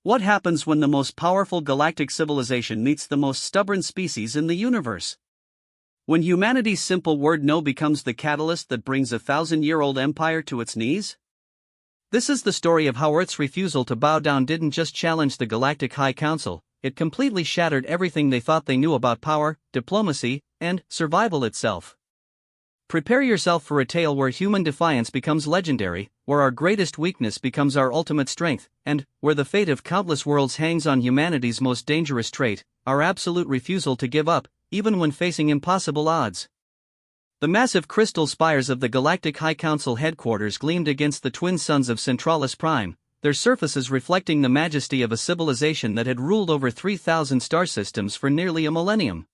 What happens when the most powerful galactic civilization meets the most stubborn species in the universe? When humanity's simple word no becomes the catalyst that brings a 1,000-year-old empire to its knees? This is the story of how Earth's refusal to bow down didn't just challenge the Galactic High Council, it completely shattered everything they thought they knew about power, diplomacy, and survival itself. Prepare yourself for a tale where human defiance becomes legendary, where our greatest weakness becomes our ultimate strength, and where the fate of countless worlds hangs on humanity's most dangerous trait, our absolute refusal to give up, even when facing impossible odds. The massive crystal spires of the Galactic High Council headquarters gleamed against the twin suns of Centralis Prime, their surfaces reflecting the majesty of a civilization that had ruled over 3,000 star systems for nearly a millennium.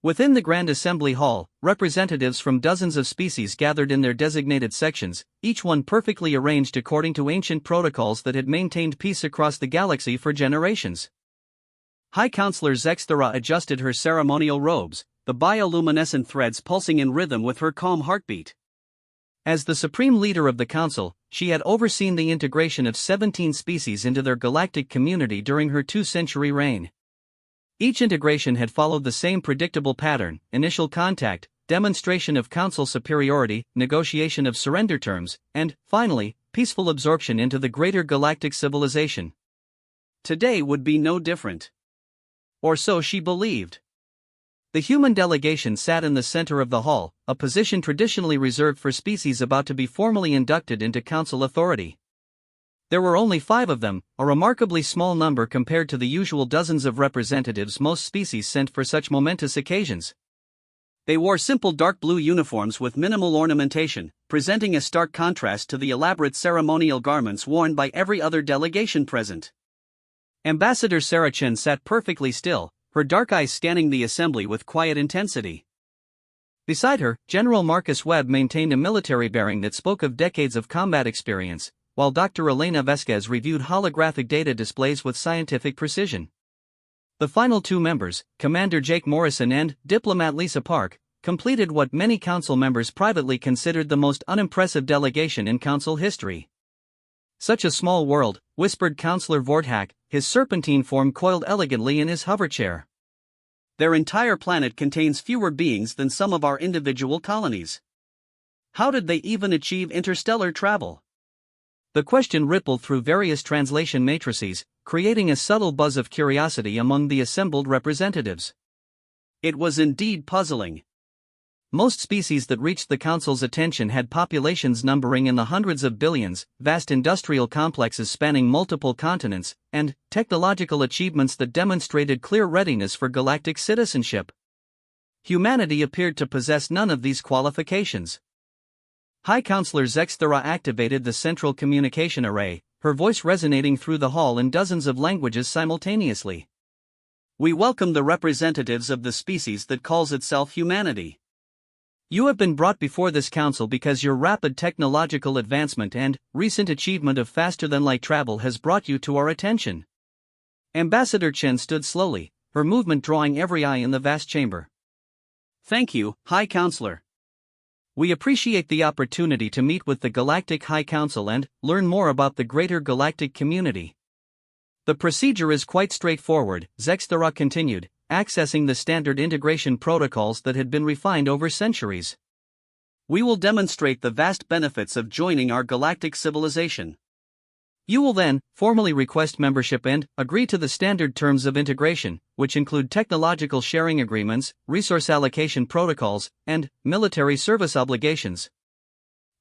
Within the Grand Assembly Hall, representatives from dozens of species gathered in their designated sections, each one perfectly arranged according to ancient protocols that had maintained peace across the galaxy for generations. High Counselor Zexthera adjusted her ceremonial robes, the bioluminescent threads pulsing in rhythm with her calm heartbeat. As the supreme leader of the council, she had overseen the integration of 17 species into their galactic community during her 2-century reign. Each integration had followed the same predictable pattern: initial contact, demonstration of council superiority, negotiation of surrender terms, and, finally, peaceful absorption into the greater galactic civilization. Today would be no different. Or so she believed. The human delegation sat in the center of the hall, a position traditionally reserved for species about to be formally inducted into council authority. There were only 5 of them, a remarkably small number compared to the usual dozens of representatives most species sent for such momentous occasions. They wore simple dark blue uniforms with minimal ornamentation, presenting a stark contrast to the elaborate ceremonial garments worn by every other delegation present. Ambassador Sarah Chen sat perfectly still, her dark eyes scanning the assembly with quiet intensity. Beside her, General Marcus Webb maintained a military bearing that spoke of decades of combat experience, while Dr. Elena Vesquez reviewed holographic data displays with scientific precision. The final 2 members, Commander Jake Morrison and Diplomat Lisa Park, completed what many council members privately considered the most unimpressive delegation in council history. "Such a small world," whispered Councillor Vorthak, his serpentine form coiled elegantly in his hoverchair. "Their entire planet contains fewer beings than some of our individual colonies. How did they even achieve interstellar travel?" The question rippled through various translation matrices, creating a subtle buzz of curiosity among the assembled representatives. It was indeed puzzling. Most species that reached the Council's attention had populations numbering in the hundreds of billions, vast industrial complexes spanning multiple continents, and technological achievements that demonstrated clear readiness for galactic citizenship. Humanity appeared to possess none of these qualifications. High Counselor Zexthera activated the central communication array, her voice resonating through the hall in dozens of languages simultaneously. "We welcome the representatives of the species that calls itself humanity. You have been brought before this council because your rapid technological advancement and recent achievement of faster-than-light travel has brought you to our attention." Ambassador Chen stood slowly, her movement drawing every eye in the vast chamber. "Thank you, High Counselor. We appreciate the opportunity to meet with the Galactic High Council and learn more about the greater galactic community. The procedure is quite straightforward," Zexthera continued, accessing the standard integration protocols that had been refined over centuries. "We will demonstrate the vast benefits of joining our galactic civilization. You will then formally request membership and agree to the standard terms of integration, which include technological sharing agreements, resource allocation protocols, and military service obligations."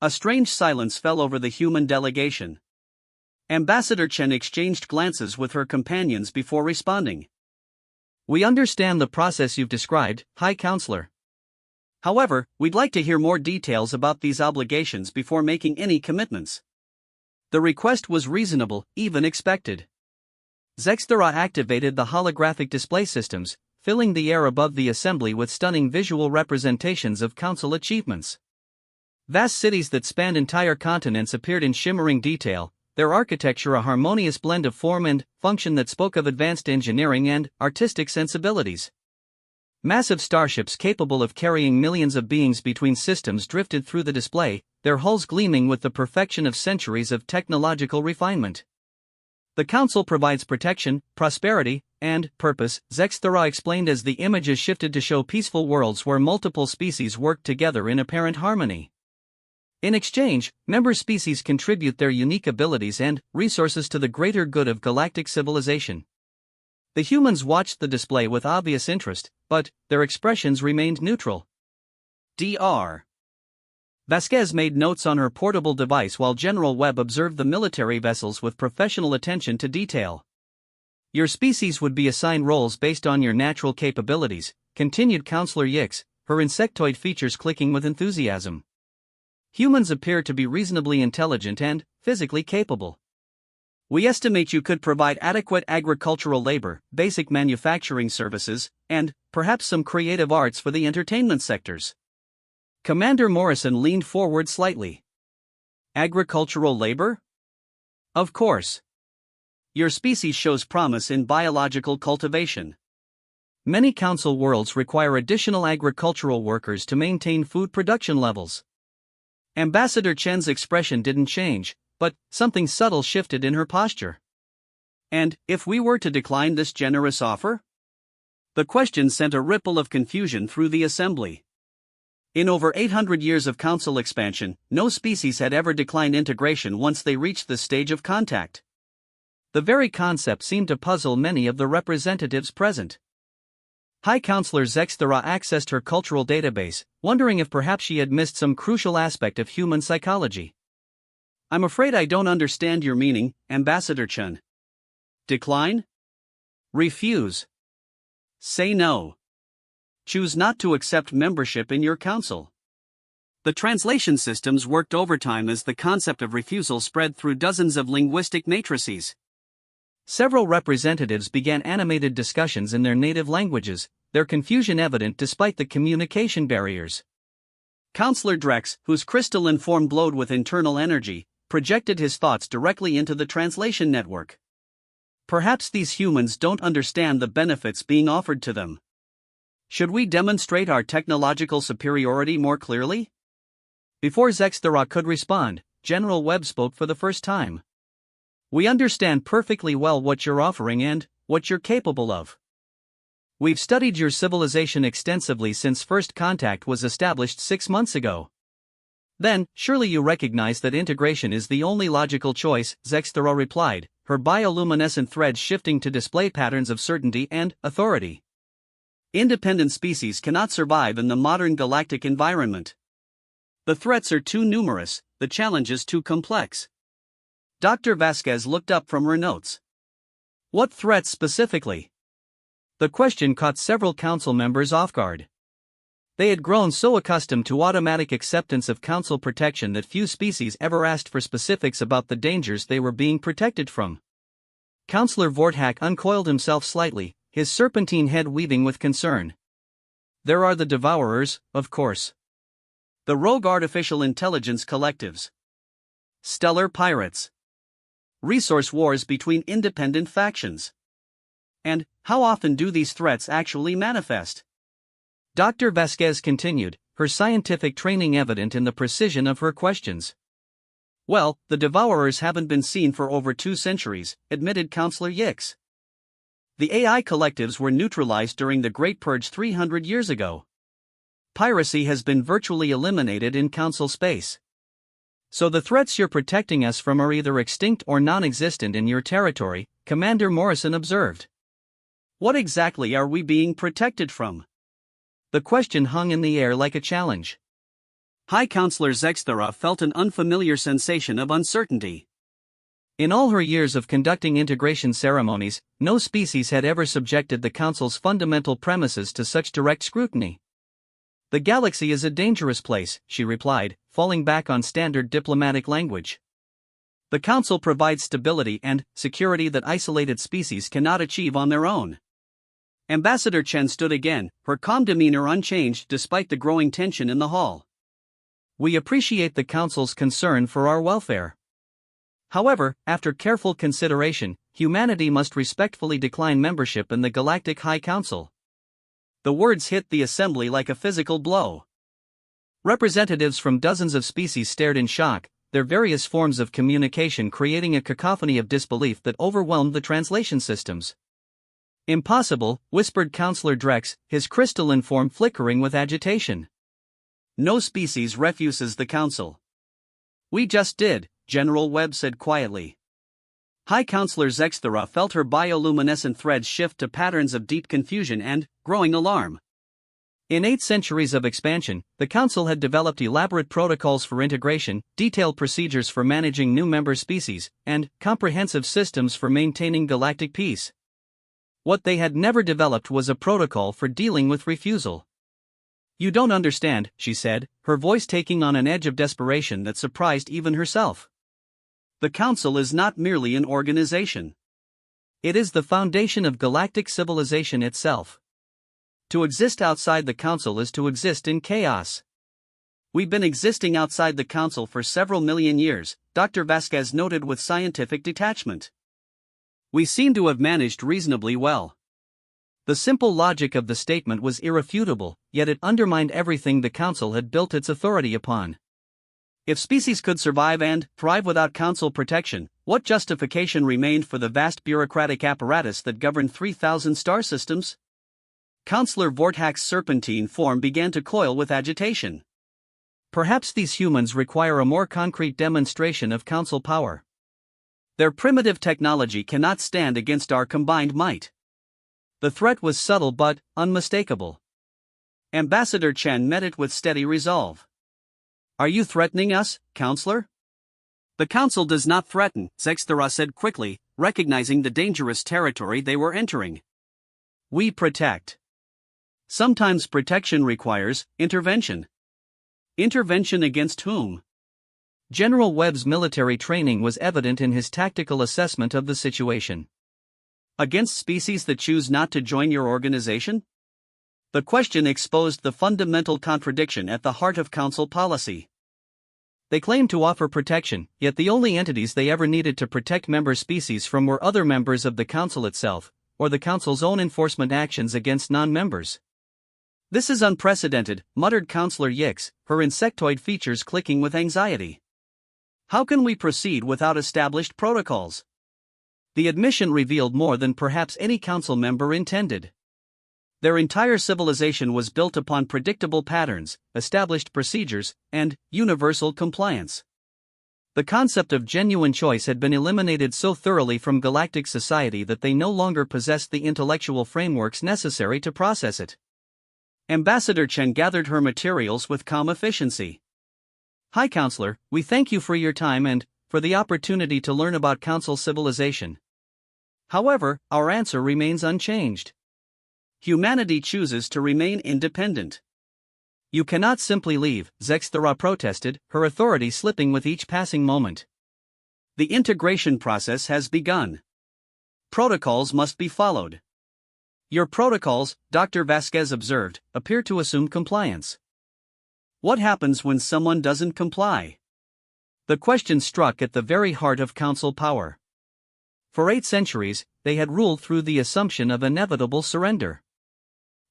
A strange silence fell over the human delegation. Ambassador Chen exchanged glances with her companions before responding. "We understand the process you've described, High Counselor. However, we'd like to hear more details about these obligations before making any commitments." The request was reasonable, even expected. Zexthera activated the holographic display systems, filling the air above the assembly with stunning visual representations of council achievements. Vast cities that spanned entire continents appeared in shimmering detail, their architecture a harmonious blend of form and function that spoke of advanced engineering and artistic sensibilities. Massive starships capable of carrying millions of beings between systems drifted through the display, their hulls gleaming with the perfection of centuries of technological refinement. The Council provides protection, prosperity, and purpose, Zexthera explained as the images shifted to show peaceful worlds where multiple species work together in apparent harmony. In exchange, member species contribute their unique abilities and resources to the greater good of galactic civilization. The humans watched the display with obvious interest, but their expressions remained neutral. Dr. Vasquez made notes on her portable device while General Webb observed the military vessels with professional attention to detail. Your species would be assigned roles based on your natural capabilities, continued Counselor Yix, her insectoid features clicking with enthusiasm. Humans appear to be reasonably intelligent and physically capable. We estimate you could provide adequate agricultural labor, basic manufacturing services, and perhaps some creative arts for the entertainment sectors. Commander Morrison leaned forward slightly. Agricultural labor? Of course. Your species shows promise in biological cultivation. Many council worlds require additional agricultural workers to maintain food production levels. Ambassador Chen's expression didn't change, but something subtle shifted in her posture. And if we were to decline this generous offer? The question sent a ripple of confusion through the assembly. In over 800 years of council expansion, no species had ever declined integration once they reached the stage of contact. The very concept seemed to puzzle many of the representatives present. High Counselor Zexthera accessed her cultural database, wondering if perhaps she had missed some crucial aspect of human psychology. I'm afraid I don't understand your meaning, Ambassador Chen. Decline? Refuse. Say no. Choose not to accept membership in your council. The translation systems worked overtime as the concept of refusal spread through dozens of linguistic matrices. Several representatives began animated discussions in their native languages, their confusion evident despite the communication barriers. Counselor Drex, whose crystalline form glowed with internal energy, projected his thoughts directly into the translation network. Perhaps these humans don't understand the benefits being offered to them. Should we demonstrate our technological superiority more clearly? Before Zexthera could respond, General Webb spoke for the first time. We understand perfectly well what you're offering and what you're capable of. We've studied your civilization extensively since first contact was established 6 months ago. Then, surely you recognize that integration is the only logical choice, Zexthera replied, her bioluminescent threads shifting to display patterns of certainty and authority. Independent species cannot survive in the modern galactic environment. The threats are too numerous, the challenges too complex. Dr. Vasquez looked up from her notes. What threats specifically? The question caught several council members off guard. They had grown so accustomed to automatic acceptance of council protection that few species ever asked for specifics about the dangers they were being protected from. Counselor Vorthak uncoiled himself slightly, his serpentine head weaving with concern. There are the Devourers, of course. The rogue artificial intelligence collectives. Stellar pirates. Resource wars between independent factions. And how often do these threats actually manifest? Dr. Vasquez continued, her scientific training evident in the precision of her questions. Well, the Devourers haven't been seen for over 2 centuries, admitted Counselor Yix. The AI collectives were neutralized during the Great Purge 300 years ago. Piracy has been virtually eliminated in council space. So the threats you're protecting us from are either extinct or non-existent in your territory, Commander Morrison observed. What exactly are we being protected from? The question hung in the air like a challenge. High Counselor Zexthera felt an unfamiliar sensation of uncertainty. In all her years of conducting integration ceremonies, no species had ever subjected the Council's fundamental premises to such direct scrutiny. The galaxy is a dangerous place, she replied, falling back on standard diplomatic language. The Council provides stability and security that isolated species cannot achieve on their own. Ambassador Chen stood again, her calm demeanor unchanged despite the growing tension in the hall. We appreciate the Council's concern for our welfare. However, after careful consideration, humanity must respectfully decline membership in the Galactic High Council. The words hit the assembly like a physical blow. Representatives from dozens of species stared in shock, their various forms of communication creating a cacophony of disbelief that overwhelmed the translation systems. "Impossible," whispered Counselor Drex, his crystalline form flickering with agitation. "No species refuses the Council." "We just did," General Webb said quietly. High Counselor Zexthera felt her bioluminescent threads shift to patterns of deep confusion and growing alarm. In 8 centuries of expansion, the Council had developed elaborate protocols for integration, detailed procedures for managing new member species, and comprehensive systems for maintaining galactic peace. What they had never developed was a protocol for dealing with refusal. "You don't understand," she said, her voice taking on an edge of desperation that surprised even herself. "The Council is not merely an organization. It is the foundation of galactic civilization itself. To exist outside the Council is to exist in chaos." "We've been existing outside the Council for several million years," Dr. Vasquez noted with scientific detachment. "We seem to have managed reasonably well." The simple logic of the statement was irrefutable, yet it undermined everything the Council had built its authority upon. If species could survive and thrive without Council protection, what justification remained for the vast bureaucratic apparatus that governed 3,000 star systems? Counselor Vortax's serpentine form began to coil with agitation. "Perhaps these humans require a more concrete demonstration of Council power. Their primitive technology cannot stand against our combined might." The threat was subtle but unmistakable. Ambassador Chen met it with steady resolve. "Are you threatening us, Counselor?" "The Council does not threaten," Zexthera said quickly, recognizing the dangerous territory they were entering. "We protect. Sometimes protection requires intervention." "Intervention against whom?" General Webb's military training was evident in his tactical assessment of the situation. "Against species that choose not to join your organization?" The question exposed the fundamental contradiction at the heart of Council policy. They claimed to offer protection, yet the only entities they ever needed to protect member species from were other members of the Council itself, or the Council's own enforcement actions against non-members. "This is unprecedented," muttered Counselor Yix, her insectoid features clicking with anxiety. "How can we proceed without established protocols?" The admission revealed more than perhaps any Council member intended. Their entire civilization was built upon predictable patterns, established procedures, and universal compliance. The concept of genuine choice had been eliminated so thoroughly from galactic society that they no longer possessed the intellectual frameworks necessary to process it. Ambassador Chen gathered her materials with calm efficiency. "High Counselor, we thank you for your time and for the opportunity to learn about Council civilization. However, our answer remains unchanged. Humanity chooses to remain independent." "You cannot simply leave," Zexthera protested, her authority slipping with each passing moment. "The integration process has begun. Protocols must be followed." "Your protocols," Dr. Vasquez observed, "appear to assume compliance. What happens when someone doesn't comply?" The question struck at the very heart of Council power. For 8 centuries, they had ruled through the assumption of inevitable surrender.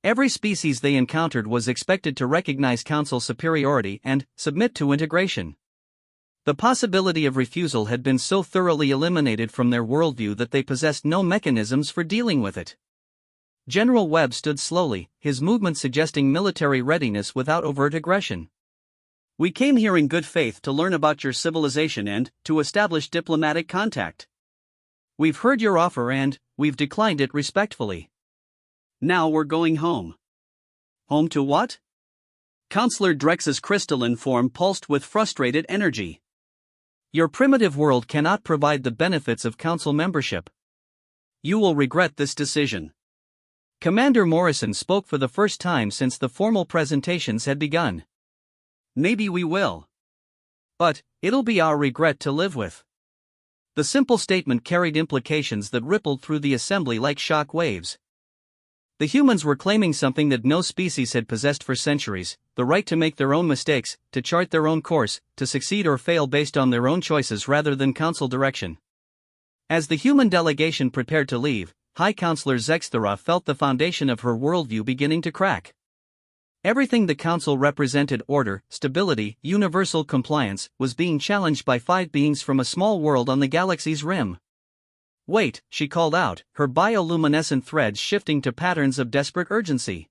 Every species they encountered was expected to recognize Council superiority and submit to integration. The possibility of refusal had been so thoroughly eliminated from their worldview that they possessed no mechanisms for dealing with it. General Webb stood slowly, his movement suggesting military readiness without overt aggression. "We came here in good faith to learn about your civilization and to establish diplomatic contact. We've heard your offer and we've declined it respectfully. Now we're going home." "Home to what?" Counselor Drex's crystalline form pulsed with frustrated energy. "Your primitive world cannot provide the benefits of Council membership. You will regret this decision." Commander Morrison spoke for the first time since the formal presentations had begun. "Maybe we will. But it'll be our regret to live with." The simple statement carried implications that rippled through the assembly like shock waves. The humans were claiming something that no species had possessed for centuries: the right to make their own mistakes, to chart their own course, to succeed or fail based on their own choices rather than Council direction. As the human delegation prepared to leave, High Counselor Zexthera felt the foundation of her worldview beginning to crack. Everything the Council represented, order, stability, universal compliance, was being challenged by 5 beings from a small world on the galaxy's rim. "Wait," she called out, her bioluminescent threads shifting to patterns of desperate urgency.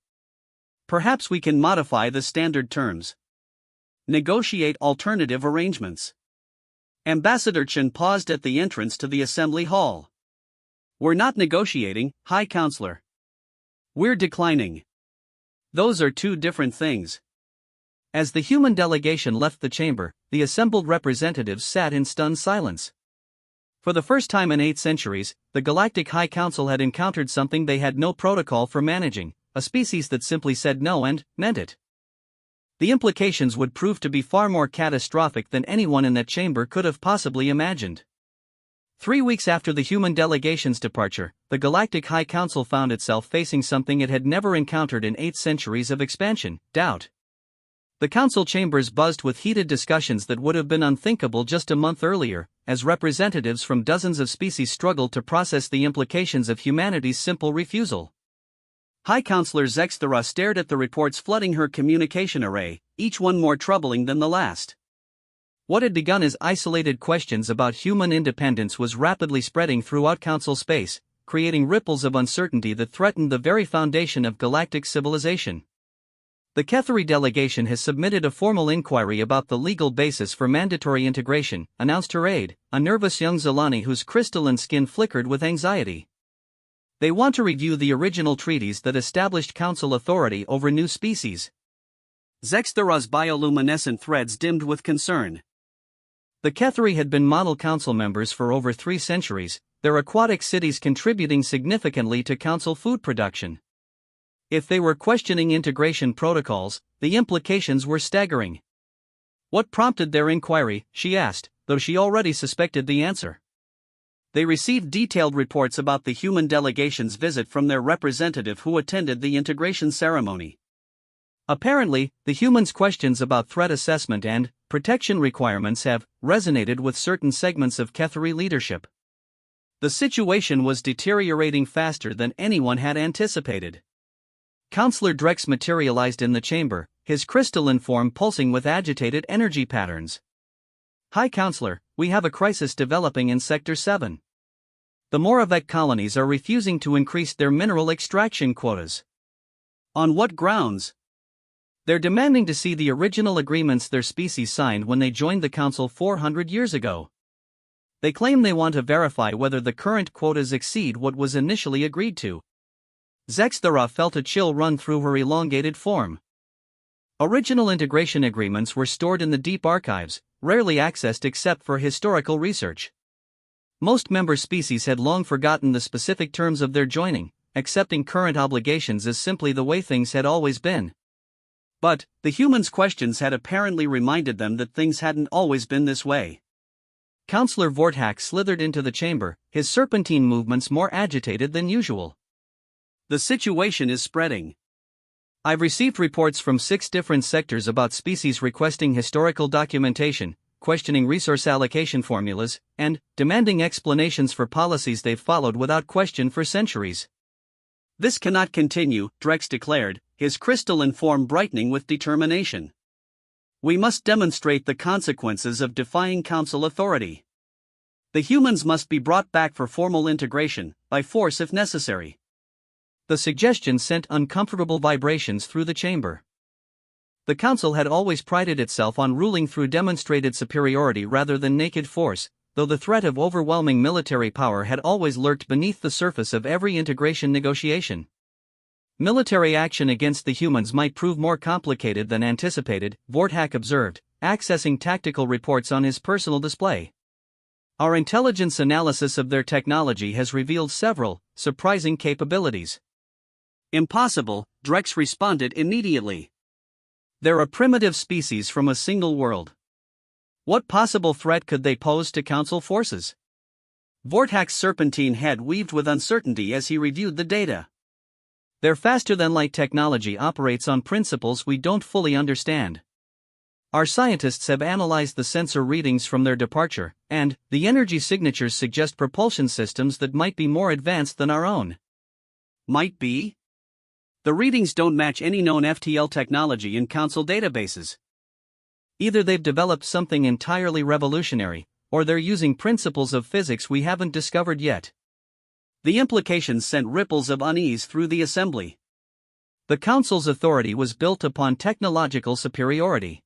"Perhaps we can modify the standard terms. Negotiate alternative arrangements." Ambassador Chen paused at the entrance to the assembly hall. "We're not negotiating, High Counselor. We're declining. Those are two different things." As the human delegation left the chamber, the assembled representatives sat in stunned silence. For the first time in 8 centuries, the Galactic High Council had encountered something they had no protocol for managing: a species that simply said no and meant it. The implications would prove to be far more catastrophic than anyone in that chamber could have possibly imagined. 3 weeks after the human delegation's departure, the Galactic High Council found itself facing something it had never encountered in 8 centuries of expansion: doubt. The council chambers buzzed with heated discussions that would have been unthinkable just a month earlier, as representatives from dozens of species struggled to process the implications of humanity's simple refusal. High Counselor Zexthera stared at the reports flooding her communication array, each one more troubling than the last. What had begun as isolated questions about human independence was rapidly spreading throughout council space, creating ripples of uncertainty that threatened the very foundation of galactic civilization. The Ketheri delegation has submitted a formal inquiry about the legal basis for mandatory integration, announced her aide, a nervous young Zilani whose crystalline skin flickered with anxiety. They want to review the original treaties that established council authority over new species. Zexthera's bioluminescent threads dimmed with concern. The Ketheri had been model council members for over 3 centuries, their aquatic cities contributing significantly to council food production. If they were questioning integration protocols, the implications were staggering. What prompted their inquiry, she asked, though she already suspected the answer. They received detailed reports about the human delegation's visit from their representative who attended the integration ceremony. Apparently, the humans' questions about threat assessment and protection requirements have resonated with certain segments of Ketheri leadership. The situation was deteriorating faster than anyone had anticipated. Counselor Drex materialized in the chamber, his crystalline form pulsing with agitated energy patterns. "High Counselor, we have a crisis developing in Sector 7. The Moravec colonies are refusing to increase their mineral extraction quotas." "On what grounds?" "They're demanding to see the original agreements their species signed when they joined the Council 400 years ago. They claim they want to verify whether the current quotas exceed what was initially agreed to." Zexthera felt a chill run through her elongated form. Original integration agreements were stored in the deep archives, rarely accessed except for historical research. Most member species had long forgotten the specific terms of their joining, accepting current obligations as simply the way things had always been. But the humans' questions had apparently reminded them that things hadn't always been this way. Counselor Vorthak slithered into the chamber, his serpentine movements more agitated than usual. "The situation is spreading. I've received reports from 6 different sectors about species requesting historical documentation, questioning resource allocation formulas, and demanding explanations for policies they've followed without question for centuries." "This cannot continue," Drex declared, his crystalline form brightening with determination. "We must demonstrate the consequences of defying council authority. The humans must be brought back for formal integration, by force if necessary." The suggestion sent uncomfortable vibrations through the chamber. The council had always prided itself on ruling through demonstrated superiority rather than naked force, though the threat of overwhelming military power had always lurked beneath the surface of every integration negotiation. Military action against the humans might prove more complicated than anticipated, Vorthak observed, accessing tactical reports on his personal display. "Our intelligence analysis of their technology has revealed several surprising capabilities." "Impossible," Drex responded immediately. "They're a primitive species from a single world. What possible threat could they pose to council forces?" Vorthak's serpentine head weaved with uncertainty as he reviewed the data. "Their faster-than-light technology operates on principles we don't fully understand. Our scientists have analyzed the sensor readings from their departure, and the energy signatures suggest propulsion systems that might be more advanced than our own." "Might be?" The readings don't match any known FTL technology in Council databases. Either they've developed something entirely revolutionary, or they're using principles of physics we haven't discovered yet. The implications sent ripples of unease through the assembly. The Council's authority was built upon technological superiority.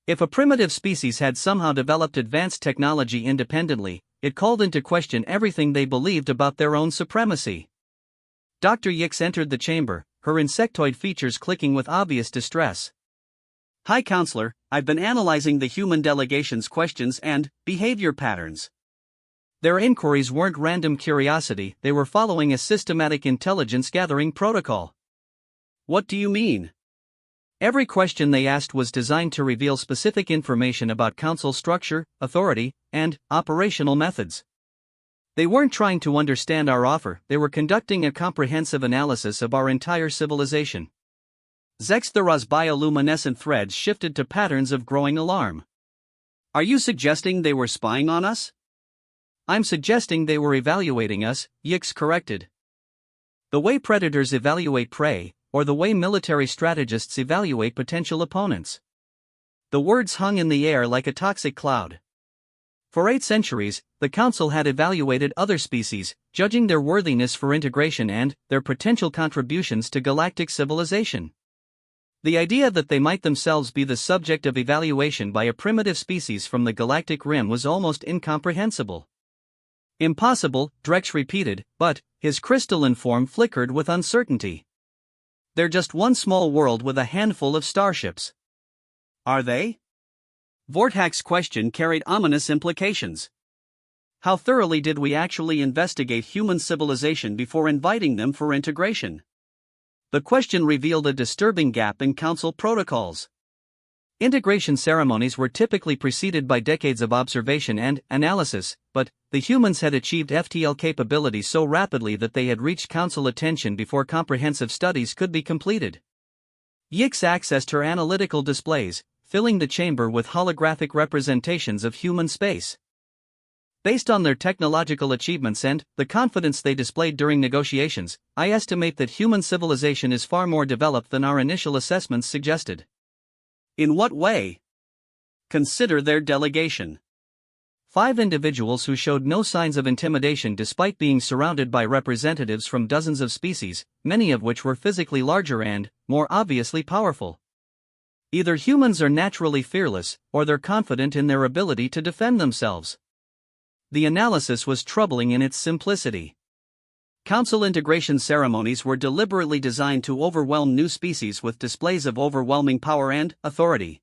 If a primitive species had somehow developed advanced technology independently, it called into question everything they believed about their own supremacy. Dr. Yix entered the chamber, her insectoid features clicking with obvious distress. High Counselor, I've been analyzing the human delegation's questions and behavior patterns. Their inquiries weren't random curiosity, they were following a systematic intelligence gathering protocol. What do you mean? Every question they asked was designed to reveal specific information about Council structure, authority, and operational methods. They weren't trying to understand our offer, they were conducting a comprehensive analysis of our entire civilization. Zexthera's bioluminescent threads shifted to patterns of growing alarm. Are you suggesting they were spying on us? I'm suggesting they were evaluating us, Yix corrected. The way predators evaluate prey, or the way military strategists evaluate potential opponents. The words hung in the air like a toxic cloud. For 8 centuries, the Council had evaluated other species, judging their worthiness for integration and their potential contributions to galactic civilization. The idea that they might themselves be the subject of evaluation by a primitive species from the galactic rim was almost incomprehensible. Impossible, Drex repeated, but his crystalline form flickered with uncertainty. They're just one small world with a handful of starships. Are they? Vorthak's question carried ominous implications. How thoroughly did we actually investigate human civilization before inviting them for integration? The question revealed a disturbing gap in Council protocols. Integration ceremonies were typically preceded by decades of observation and analysis, but the humans had achieved FTL capability so rapidly that they had reached Council attention before comprehensive studies could be completed. Yix accessed her analytical displays, filling the chamber with holographic representations of human space. Based on their technological achievements and the confidence they displayed during negotiations, I estimate that human civilization is far more developed than our initial assessments suggested. In what way? Consider their delegation. 5 individuals who showed no signs of intimidation despite being surrounded by representatives from dozens of species, many of which were physically larger and, more obviously, powerful. Either humans are naturally fearless, or they're confident in their ability to defend themselves. The analysis was troubling in its simplicity. Council integration ceremonies were deliberately designed to overwhelm new species with displays of overwhelming power and authority.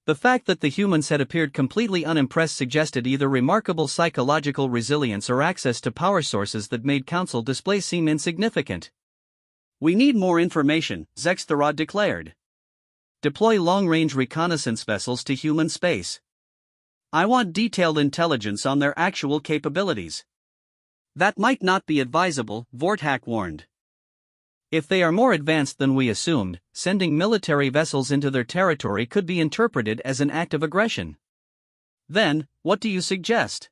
The fact that the humans had appeared completely unimpressed suggested either remarkable psychological resilience or access to power sources that made Council displays seem insignificant. We need more information, Zexthera declared. Deploy long-range reconnaissance vessels to human space. I want detailed intelligence on their actual capabilities. That might not be advisable, Vorthak warned. If they are more advanced than we assumed, sending military vessels into their territory could be interpreted as an act of aggression. Then, what do you suggest?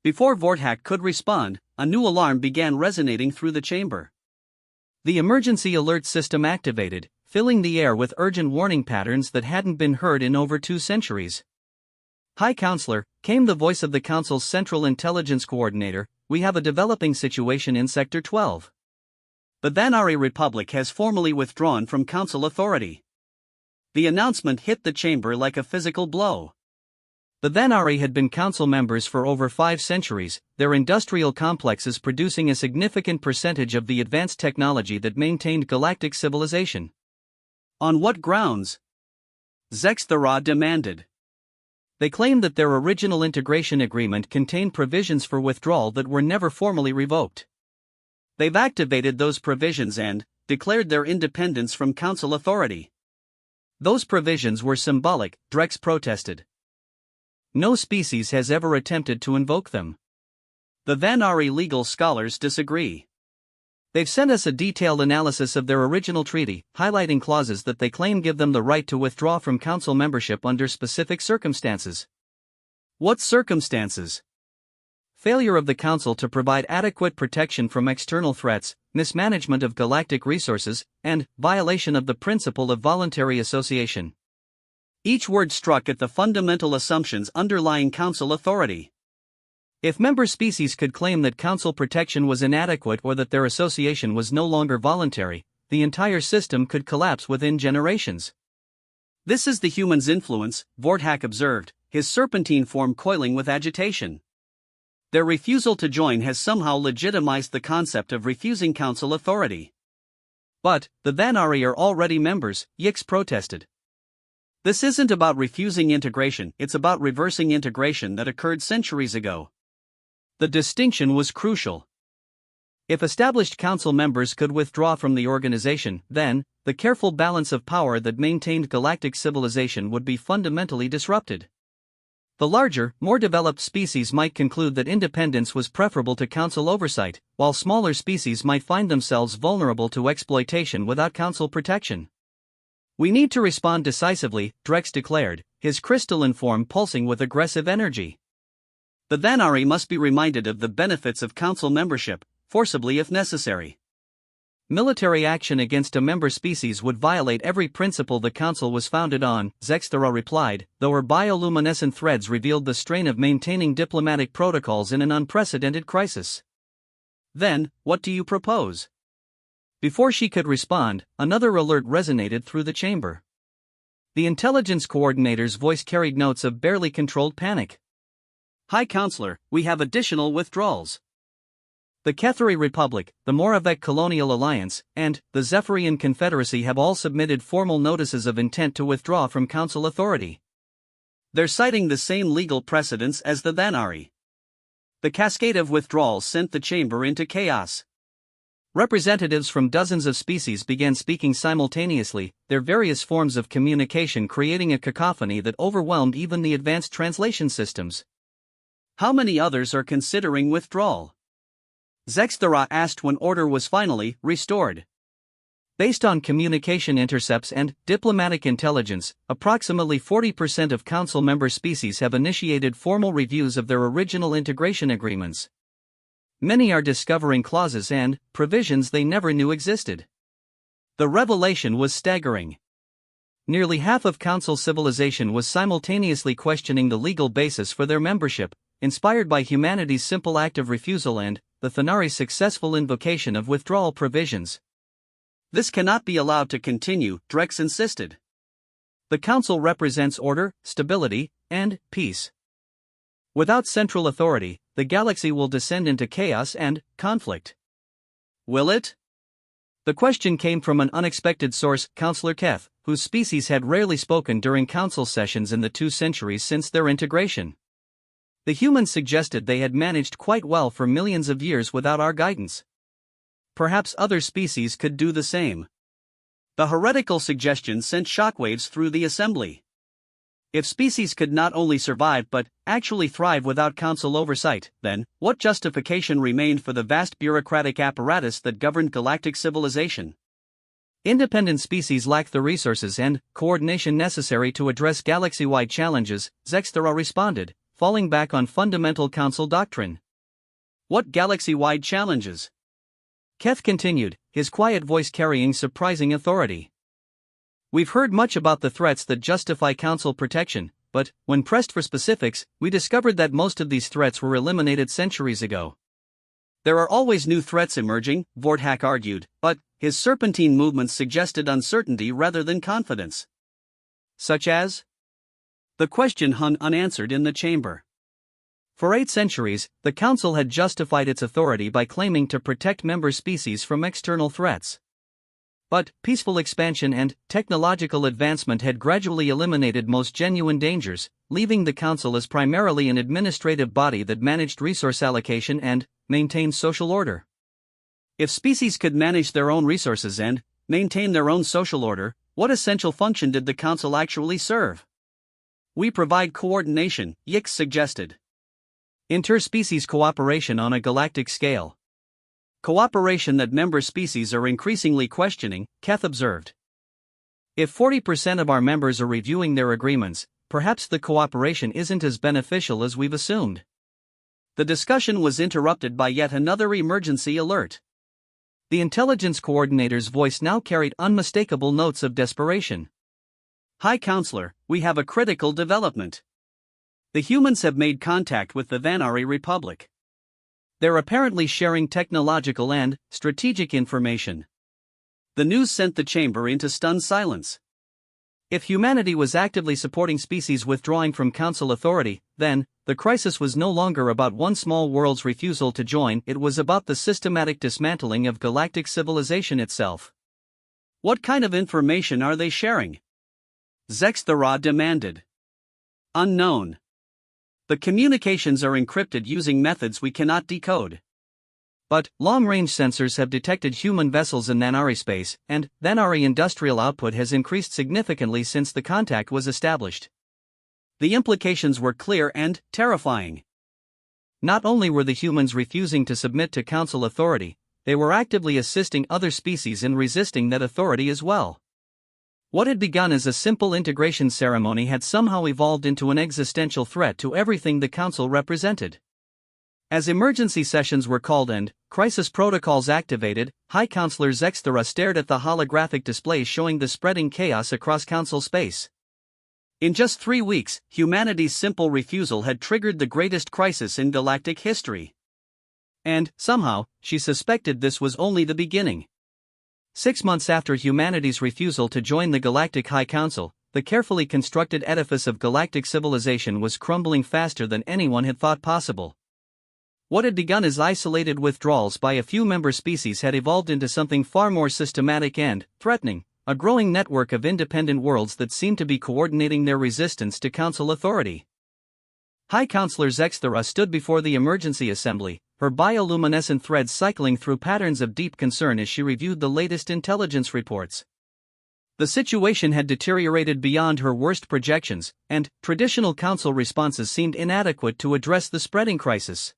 Before Vorthak could respond, a new alarm began resonating through the chamber. The emergency alert system activated, filling the air with urgent warning patterns that hadn't been heard in over 2 centuries. High Counselor, came the voice of the Council's Central Intelligence Coordinator, we have a developing situation in Sector 12. The Vanari Republic has formally withdrawn from Council authority. The announcement hit the chamber like a physical blow. The Vanari had been Council members for over 5 centuries, their industrial complexes producing a significant percentage of the advanced technology that maintained galactic civilization. On what grounds? Zexthera demanded. They claimed that their original integration agreement contained provisions for withdrawal that were never formally revoked. They've activated those provisions and declared their independence from Council authority. Those provisions were symbolic, Drex protested. No species has ever attempted to invoke them. The Vanari legal scholars disagree. They've sent us a detailed analysis of their original treaty, highlighting clauses that they claim give them the right to withdraw from Council membership under specific circumstances. What circumstances? Failure of the Council to provide adequate protection from external threats, mismanagement of galactic resources, and violation of the principle of voluntary association. Each word struck at the fundamental assumptions underlying Council authority. If member species could claim that Council protection was inadequate or that their association was no longer voluntary, the entire system could collapse within generations. This is the human's influence, Vorthak observed, his serpentine form coiling with agitation. Their refusal to join has somehow legitimized the concept of refusing Council authority. But, the Vanari are already members, Yix protested. This isn't about refusing integration, it's about reversing integration that occurred centuries ago. The distinction was crucial. If established Council members could withdraw from the organization, then, the careful balance of power that maintained galactic civilization would be fundamentally disrupted. The larger, more developed species might conclude that independence was preferable to Council oversight, while smaller species might find themselves vulnerable to exploitation without Council protection. "We need to respond decisively," Drex declared, his crystalline form pulsing with aggressive energy. The Vanari must be reminded of the benefits of Council membership, forcibly if necessary. Military action against a member species would violate every principle the Council was founded on, Zexthera replied, though her bioluminescent threads revealed the strain of maintaining diplomatic protocols in an unprecedented crisis. "Then, what do you propose?" Before she could respond, another alert resonated through the chamber. The intelligence coordinator's voice carried notes of barely controlled panic. "High Counselor, we have additional withdrawals. The Kethari Republic, the Moravec Colonial Alliance, and the Zephyrian Confederacy have all submitted formal notices of intent to withdraw from Council authority. They're citing the same legal precedents as the Vanari." The cascade of withdrawals sent the chamber into chaos. Representatives from dozens of species began speaking simultaneously, their various forms of communication creating a cacophony that overwhelmed even the advanced translation systems. "How many others are considering withdrawal?" Zexthera asked when order was finally restored. Based on communication intercepts and diplomatic intelligence, approximately 40% of Council member species have initiated formal reviews of their original integration agreements. Many are discovering clauses and provisions they never knew existed. The revelation was staggering. Nearly half of Council civilization was simultaneously questioning the legal basis for their membership, inspired by humanity's simple act of refusal and the Thanari's successful invocation of withdrawal provisions. "This cannot be allowed to continue," Drex insisted. The Council represents order, stability, and peace. Without central authority, the galaxy will descend into chaos and conflict. Will it? The question came from an unexpected source, Counselor Keth, whose species had rarely spoken during Council sessions in the 2 centuries since their integration. The humans suggested they had managed quite well for millions of years without our guidance. Perhaps other species could do the same. The heretical suggestion sent shockwaves through the assembly. If species could not only survive but actually thrive without Council oversight, then what justification remained for the vast bureaucratic apparatus that governed galactic civilization? Independent species lack the resources and coordination necessary to address galaxy-wide challenges, Zexthera responded, falling back on fundamental Council doctrine. "What galaxy-wide challenges?" Keth continued, his quiet voice carrying surprising authority. "We've heard much about the threats that justify Council protection, but, when pressed for specifics, we discovered that most of these threats were eliminated centuries ago." "There are always new threats emerging," Vorthak argued, but his serpentine movements suggested uncertainty rather than confidence. "Such as?" The question hung unanswered in the chamber. For 8 centuries, the Council had justified its authority by claiming to protect member species from external threats. But peaceful expansion and technological advancement had gradually eliminated most genuine dangers, leaving the Council as primarily an administrative body that managed resource allocation and maintained social order. If species could manage their own resources and maintain their own social order, what essential function did the Council actually serve? "We provide coordination," Yix suggested. "Interspecies cooperation on a galactic scale. Cooperation that member species are increasingly questioning," Keth observed. "If 40% of our members are reviewing their agreements, perhaps the cooperation isn't as beneficial as we've assumed." The discussion was interrupted by yet another emergency alert. The intelligence coordinator's voice now carried unmistakable notes of desperation. High Counselor, we have a critical development. The humans have made contact with the Vanari Republic. They're apparently sharing technological and strategic information. The news sent the chamber into stunned silence. If humanity was actively supporting species withdrawing from Council authority, then, the crisis was no longer about one small world's refusal to join, it was about the systematic dismantling of galactic civilization itself. What kind of information are they sharing? Zexthara demanded. Unknown. The communications are encrypted using methods we cannot decode. But, long-range sensors have detected human vessels in Vanari space, and Vanari industrial output has increased significantly since the contact was established. The implications were clear and terrifying. Not only were the humans refusing to submit to Council authority, they were actively assisting other species in resisting that authority as well. What had begun as a simple integration ceremony had somehow evolved into an existential threat to everything the Council represented. As emergency sessions were called and crisis protocols activated, High Counselor Zexthara stared at the holographic displays showing the spreading chaos across Council space. In just 3 weeks, humanity's simple refusal had triggered the greatest crisis in galactic history. And, somehow, she suspected this was only the beginning. 6 months after humanity's refusal to join the Galactic High Council, the carefully constructed edifice of galactic civilization was crumbling faster than anyone had thought possible. What had begun as isolated withdrawals by a few member species had evolved into something far more systematic and threatening, a growing network of independent worlds that seemed to be coordinating their resistance to Council authority. High Counselor Zexthara stood before the emergency assembly, her bioluminescent threads cycling through patterns of deep concern as she reviewed the latest intelligence reports. The situation had deteriorated beyond her worst projections, and traditional Council responses seemed inadequate to address the spreading crisis.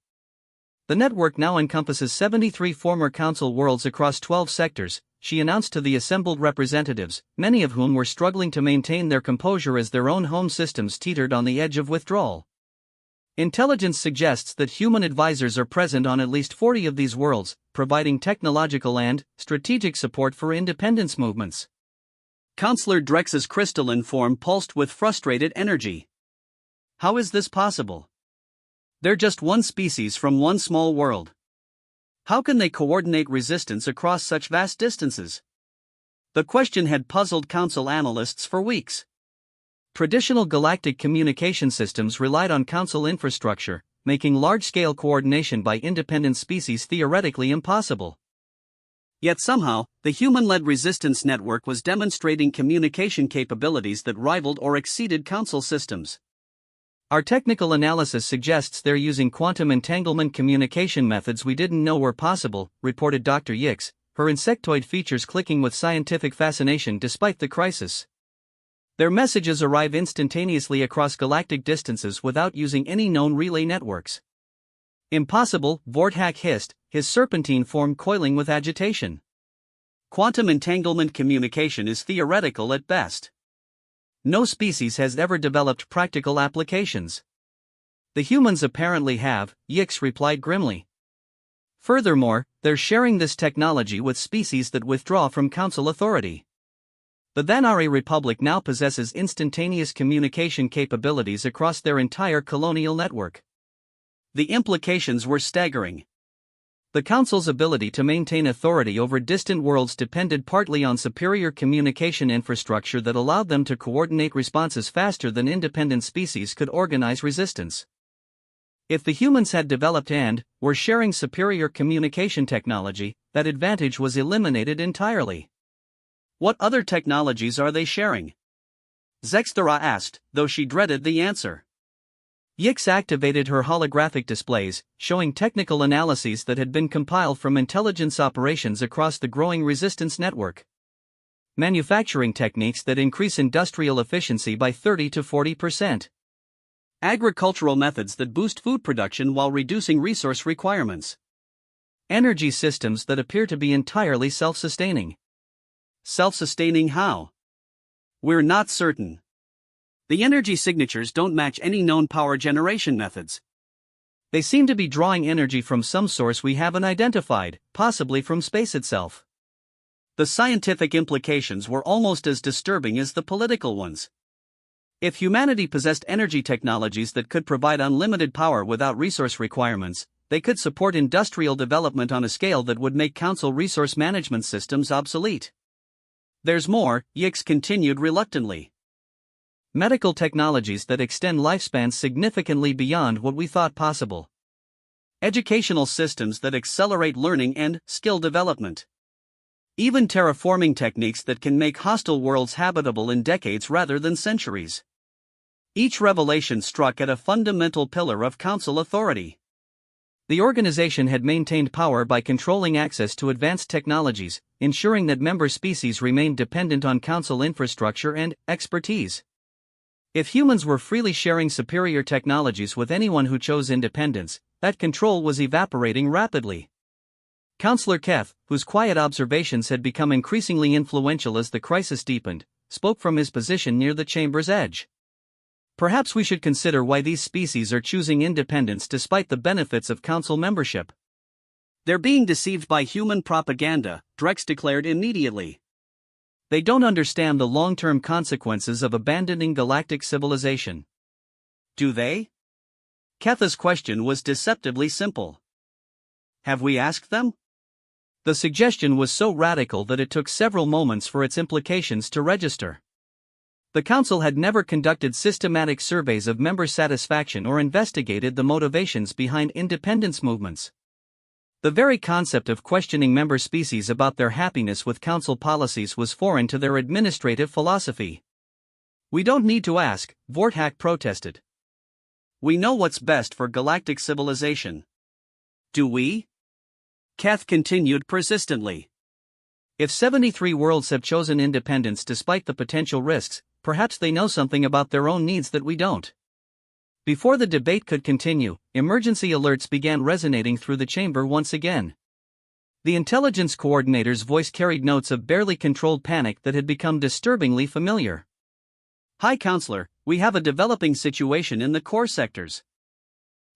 The network now encompasses 73 former Council worlds across 12 sectors, she announced to the assembled representatives, many of whom were struggling to maintain their composure as their own home systems teetered on the edge of withdrawal. Intelligence suggests that human advisors are present on at least 40 of these worlds, providing technological and strategic support for independence movements. Counselor Drex's crystalline form pulsed with frustrated energy. How is this possible? They're just one species from one small world. How can they coordinate resistance across such vast distances? The question had puzzled Council analysts for weeks. Traditional galactic communication systems relied on Council infrastructure, making large-scale coordination by independent species theoretically impossible. Yet somehow, the human-led resistance network was demonstrating communication capabilities that rivaled or exceeded Council systems. Our technical analysis suggests they're using quantum entanglement communication methods we didn't know were possible, reported Dr. Yix, her insectoid features clicking with scientific fascination despite the crisis. Their messages arrive instantaneously across galactic distances without using any known relay networks. Impossible, Vorthak hissed, his serpentine form coiling with agitation. Quantum entanglement communication is theoretical at best. No species has ever developed practical applications. The humans apparently have, Yix replied grimly. Furthermore, they're sharing this technology with species that withdraw from Council authority. The Vanari Republic now possesses instantaneous communication capabilities across their entire colonial network. The implications were staggering. The Council's ability to maintain authority over distant worlds depended partly on superior communication infrastructure that allowed them to coordinate responses faster than independent species could organize resistance. If the humans had developed and were sharing superior communication technology, that advantage was eliminated entirely. What other technologies are they sharing? Zexthara asked, though she dreaded the answer. Yix activated her holographic displays, showing technical analyses that had been compiled from intelligence operations across the growing resistance network. Manufacturing techniques that increase industrial efficiency by 30 to 40%. Agricultural methods that boost food production while reducing resource requirements. Energy systems that appear to be entirely self-sustaining. Self-sustaining how? We're not certain. The energy signatures don't match any known power generation methods. They seem to be drawing energy from some source we haven't identified, possibly from space itself. The scientific implications were almost as disturbing as the political ones. If humanity possessed energy technologies that could provide unlimited power without resource requirements, they could support industrial development on a scale that would make Council resource management systems obsolete. There's more, Yix continued reluctantly. Medical technologies that extend lifespans significantly beyond what we thought possible. Educational systems that accelerate learning and skill development. Even terraforming techniques that can make hostile worlds habitable in decades rather than centuries. Each revelation struck at a fundamental pillar of Council authority. The organization had maintained power by controlling access to advanced technologies, ensuring that member species remained dependent on Council infrastructure and expertise. If humans were freely sharing superior technologies with anyone who chose independence, that control was evaporating rapidly. Councillor Keth, whose quiet observations had become increasingly influential as the crisis deepened, spoke from his position near the chamber's edge. Perhaps we should consider why these species are choosing independence despite the benefits of Council membership. They're being deceived by human propaganda, Drex declared immediately. They don't understand the long-term consequences of abandoning galactic civilization. Do they? Ketha's question was deceptively simple. Have we asked them? The suggestion was so radical that it took several moments for its implications to register. The Council had never conducted systematic surveys of member satisfaction or investigated the motivations behind independence movements. The very concept of questioning member species about their happiness with Council policies was foreign to their administrative philosophy. We don't need to ask, Vorthak protested. We know what's best for galactic civilization. Do we? Keth continued persistently. If 73 worlds have chosen independence despite the potential risks, perhaps they know something about their own needs that we don't. Before the debate could continue, emergency alerts began resonating through the chamber once again. The intelligence coordinator's voice carried notes of barely controlled panic that had become disturbingly familiar. High Counselor, we have a developing situation in the core sectors.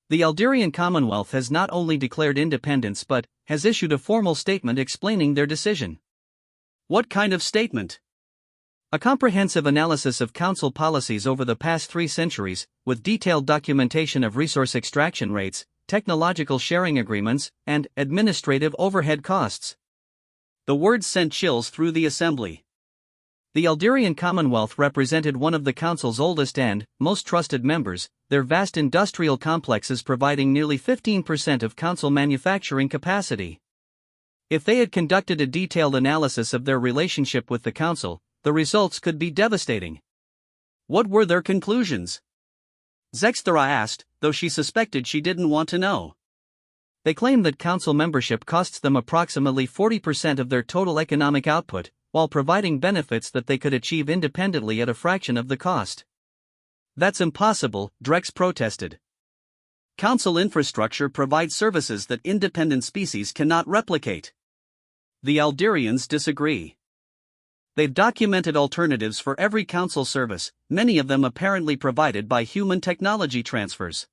The Alderian Commonwealth has not only declared independence but has issued a formal statement explaining their decision. What kind of statement? A comprehensive analysis of Council policies over the past 3 centuries, with detailed documentation of resource extraction rates, technological sharing agreements, and administrative overhead costs. The words sent chills through the assembly. The Alderian Commonwealth represented one of the Council's oldest and most trusted members, their vast industrial complexes providing nearly 15% of Council manufacturing capacity. If they had conducted a detailed analysis of their relationship with the Council, the results could be devastating. What were their conclusions? Zexthera asked, though she suspected she didn't want to know. They claimed that Council membership costs them approximately 40% of their total economic output, while providing benefits that they could achieve independently at a fraction of the cost. That's impossible, Drex protested. Council infrastructure provides services that independent species cannot replicate. The Alderians disagree. They've documented alternatives for every Council service, many of them apparently provided by human technology transfers.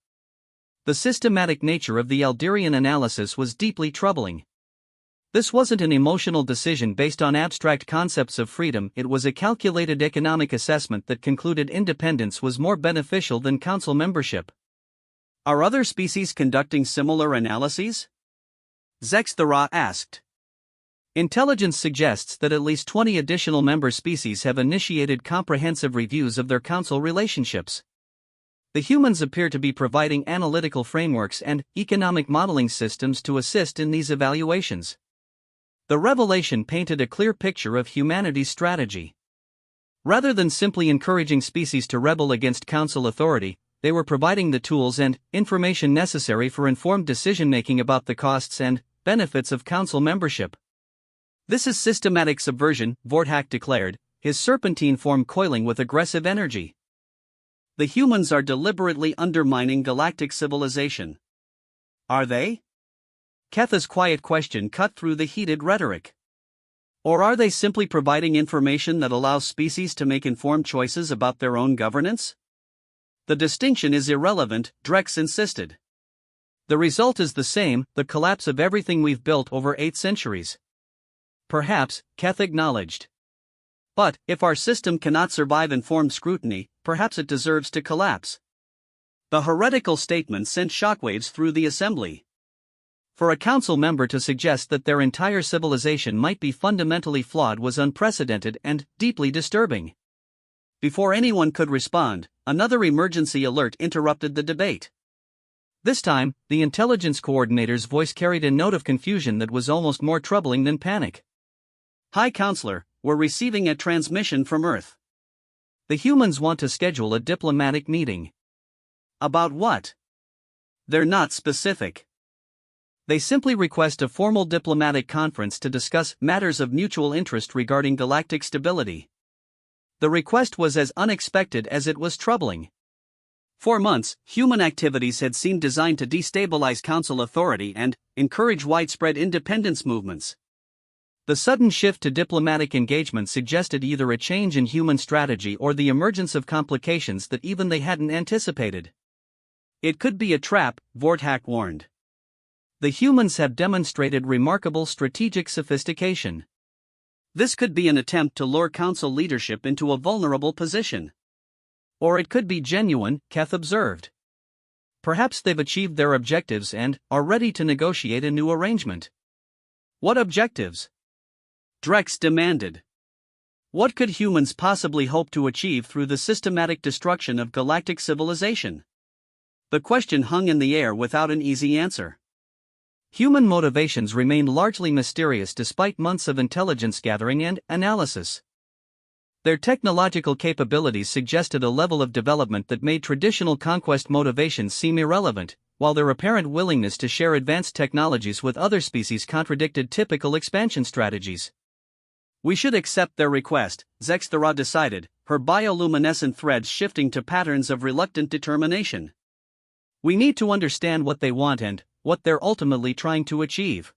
The systematic nature of the Alderian analysis was deeply troubling. This wasn't an emotional decision based on abstract concepts of freedom, it was a calculated economic assessment that concluded independence was more beneficial than Council membership. Are other species conducting similar analyses? Zexthera asked. Intelligence suggests that at least 20 additional member species have initiated comprehensive reviews of their Council relationships. The humans appear to be providing analytical frameworks and economic modeling systems to assist in these evaluations. The revelation painted a clear picture of humanity's strategy. Rather than simply encouraging species to rebel against Council authority, they were providing the tools and information necessary for informed decision-making about the costs and benefits of Council membership. This is systematic subversion, Vorthak declared, his serpentine form coiling with aggressive energy. The humans are deliberately undermining galactic civilization. Are they? Ketha's quiet question cut through the heated rhetoric. Or are they simply providing information that allows species to make informed choices about their own governance? The distinction is irrelevant, Drex insisted. The result is the same, the collapse of everything we've built over 8 centuries. Perhaps, Keth acknowledged. But, if our system cannot survive informed scrutiny, perhaps it deserves to collapse. The heretical statement sent shockwaves through the assembly. For a council member to suggest that their entire civilization might be fundamentally flawed was unprecedented and deeply disturbing. Before anyone could respond, another emergency alert interrupted the debate. This time, the intelligence coordinator's voice carried a note of confusion that was almost more troubling than panic. High Counselor, we're receiving a transmission from Earth. The humans want to schedule a diplomatic meeting. About what? They're not specific. They simply request a formal diplomatic conference to discuss matters of mutual interest regarding galactic stability. The request was as unexpected as it was troubling. For months, human activities had seemed designed to destabilize Council authority and encourage widespread independence movements. The sudden shift to diplomatic engagement suggested either a change in human strategy or the emergence of complications that even they hadn't anticipated. It could be a trap, Vortak warned. The humans have demonstrated remarkable strategic sophistication. This could be an attempt to lure Council leadership into a vulnerable position. Or it could be genuine, Keth observed. Perhaps they've achieved their objectives and are ready to negotiate a new arrangement. What objectives? Drex demanded. What could humans possibly hope to achieve through the systematic destruction of galactic civilization? The question hung in the air without an easy answer. Human motivations remained largely mysterious despite months of intelligence gathering and analysis. Their technological capabilities suggested a level of development that made traditional conquest motivations seem irrelevant, while their apparent willingness to share advanced technologies with other species contradicted typical expansion strategies. We should accept their request, Zexthara decided, her bioluminescent threads shifting to patterns of reluctant determination. We need to understand what they want and what they're ultimately trying to achieve.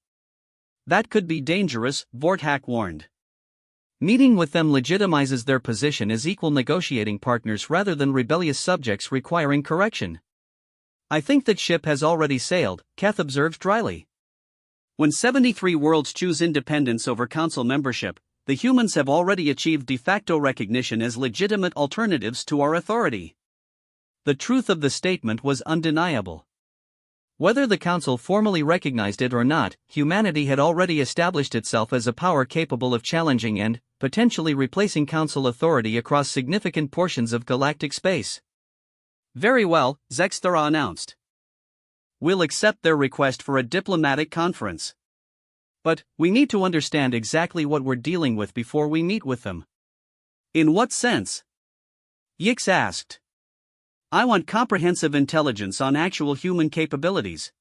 That could be dangerous, Vortak warned. Meeting with them legitimizes their position as equal negotiating partners rather than rebellious subjects requiring correction. I think that ship has already sailed, Keth observed dryly. When 73 worlds choose independence over Council membership, the humans have already achieved de facto recognition as legitimate alternatives to our authority. The truth of the statement was undeniable. Whether the Council formally recognized it or not, humanity had already established itself as a power capable of challenging and, potentially replacing Council authority across significant portions of galactic space. Very well, Zexthara announced. We'll accept their request for a diplomatic conference. But, we need to understand exactly what we're dealing with before we meet with them. In what sense? Yix asked. I want comprehensive intelligence on actual human capabilities.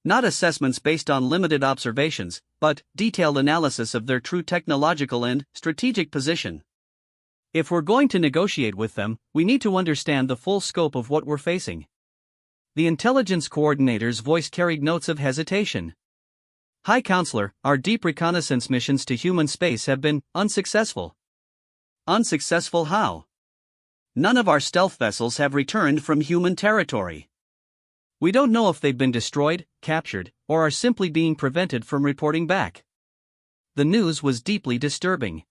Not assessments based on limited observations, but detailed analysis of their true technological and strategic position. If we're going to negotiate with them, we need to understand the full scope of what we're facing. The intelligence coordinator's voice carried notes of hesitation. High Counselor, our deep reconnaissance missions to human space have been unsuccessful. Unsuccessful how? None of our stealth vessels have returned from human territory. We don't know if they've been destroyed, captured, or are simply being prevented from reporting back. The news was deeply disturbing.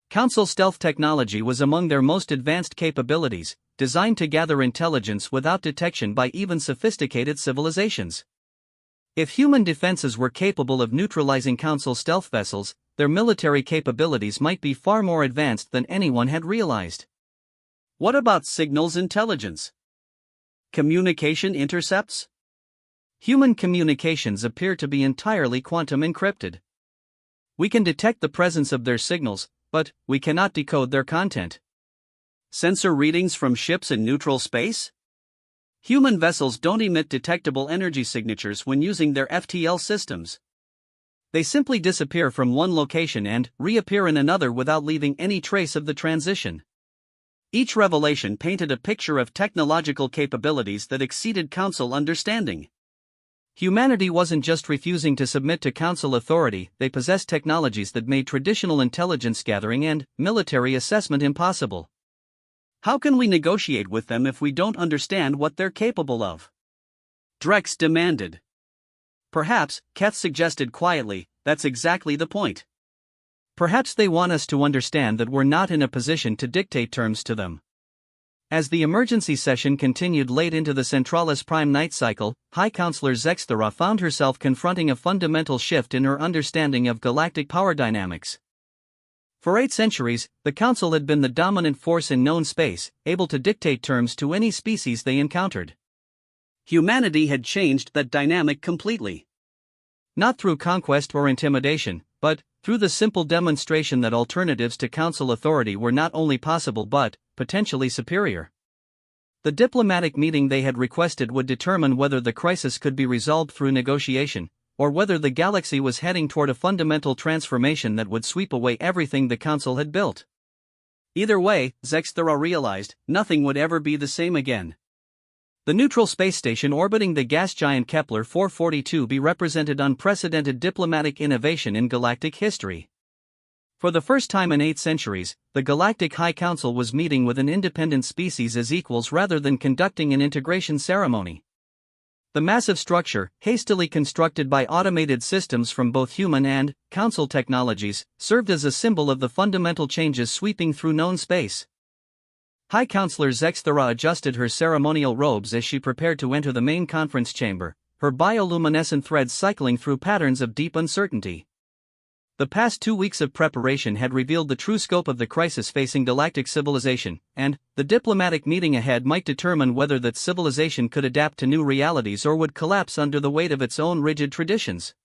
Council stealth technology was among their most advanced capabilities, designed to gather intelligence without detection by even sophisticated civilizations. If human defenses were capable of neutralizing Council stealth vessels, their military capabilities might be far more advanced than anyone had realized. What about signals intelligence? Communication intercepts? Human communications appear to be entirely quantum encrypted. We can detect the presence of their signals, but we cannot decode their content. Sensor readings from ships in neutral space? Human vessels don't emit detectable energy signatures when using their FTL systems. They simply disappear from one location and reappear in another without leaving any trace of the transition. Each revelation painted a picture of technological capabilities that exceeded Council understanding. Humanity wasn't just refusing to submit to Council authority, they possessed technologies that made traditional intelligence gathering and military assessment impossible. How can we negotiate with them if we don't understand what they're capable of? Drex demanded. Perhaps, Keth suggested quietly, that's exactly the point. Perhaps they want us to understand that we're not in a position to dictate terms to them. As the emergency session continued late into the Centralis Prime night cycle, High Counselor Zexthera found herself confronting a fundamental shift in her understanding of galactic power dynamics. For 8 centuries, the Council had been the dominant force in known space, able to dictate terms to any species they encountered. Humanity had changed that dynamic completely. Not through conquest or intimidation, but through the simple demonstration that alternatives to Council authority were not only possible but potentially superior. The diplomatic meeting they had requested would determine whether the crisis could be resolved through negotiation, or whether the galaxy was heading toward a fundamental transformation that would sweep away everything the Council had built. Either way, Zexthera realized, nothing would ever be the same again. The neutral space station orbiting the gas giant Kepler 442b represented unprecedented diplomatic innovation in galactic history. For the first time in 8 centuries, the Galactic High Council was meeting with an independent species as equals rather than conducting an integration ceremony. The massive structure, hastily constructed by automated systems from both human and Council technologies, served as a symbol of the fundamental changes sweeping through known space. High Counselor Zexthera adjusted her ceremonial robes as she prepared to enter the main conference chamber, her bioluminescent threads cycling through patterns of deep uncertainty. The past 2 weeks of preparation had revealed the true scope of the crisis facing galactic civilization, and the diplomatic meeting ahead might determine whether that civilization could adapt to new realities or would collapse under the weight of its own rigid traditions.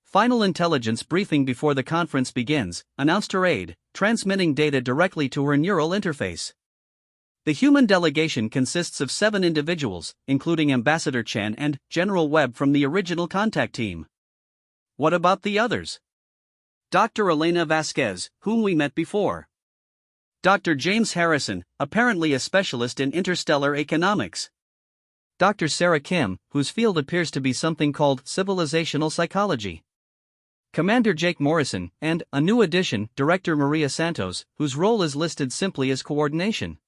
Final intelligence briefing before the conference begins, announced her aide, transmitting data directly to her neural interface. The human delegation consists of 7 individuals, including Ambassador Chen and General Webb from the original contact team. What about the others? Dr. Elena Vasquez, whom we met before. Dr. James Harrison, apparently a specialist in interstellar economics. Dr. Sarah Kim, whose field appears to be something called civilizational psychology. Commander Jake Morrison, and, a new addition, Director Maria Santos, whose role is listed simply as coordination.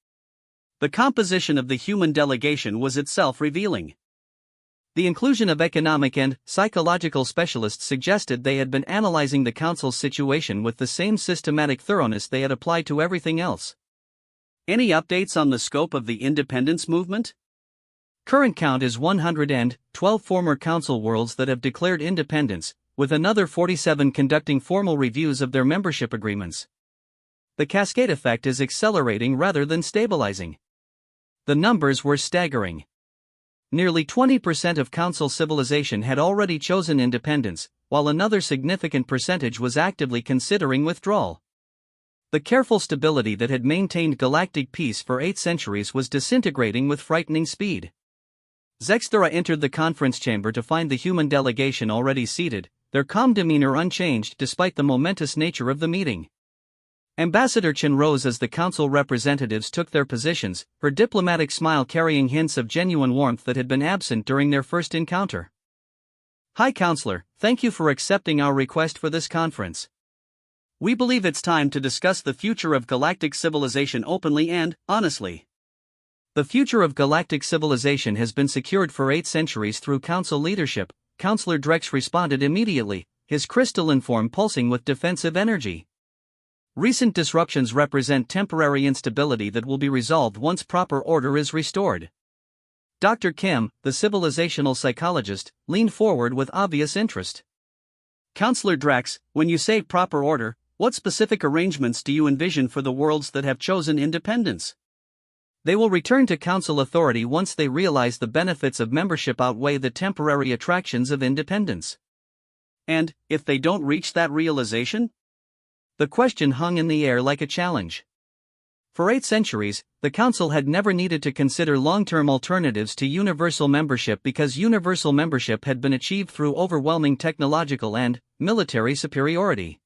The composition of the human delegation was itself revealing. The inclusion of economic and psychological specialists suggested they had been analyzing the Council's situation with the same systematic thoroughness they had applied to everything else. Any updates on the scope of the independence movement? Current count is 112 former Council worlds that have declared independence, with another 47 conducting formal reviews of their membership agreements. The cascade effect is accelerating rather than stabilizing. The numbers were staggering. Nearly 20% of Council civilization had already chosen independence, while another significant percentage was actively considering withdrawal. The careful stability that had maintained galactic peace for 8 centuries was disintegrating with frightening speed. Zexthera entered the conference chamber to find the human delegation already seated, their calm demeanor unchanged despite the momentous nature of the meeting. Ambassador Chen rose as the Council representatives took their positions, her diplomatic smile carrying hints of genuine warmth that had been absent during their first encounter. High Counselor, thank you for accepting our request for this conference. We believe it's time to discuss the future of galactic civilization openly and honestly. The future of galactic civilization has been secured for 8 centuries through Council leadership, Counselor Drex responded immediately, his crystalline form pulsing with defensive energy. Recent disruptions represent temporary instability that will be resolved once proper order is restored. Dr. Kim, the civilizational psychologist, leaned forward with obvious interest. Counselor Drex, when you say proper order, what specific arrangements do you envision for the worlds that have chosen independence? They will return to Council authority once they realize the benefits of membership outweigh the temporary attractions of independence. And, if they don't reach that realization? The question hung in the air like a challenge. For 8 centuries, the Council had never needed to consider long-term alternatives to universal membership because universal membership had been achieved through overwhelming technological and military superiority.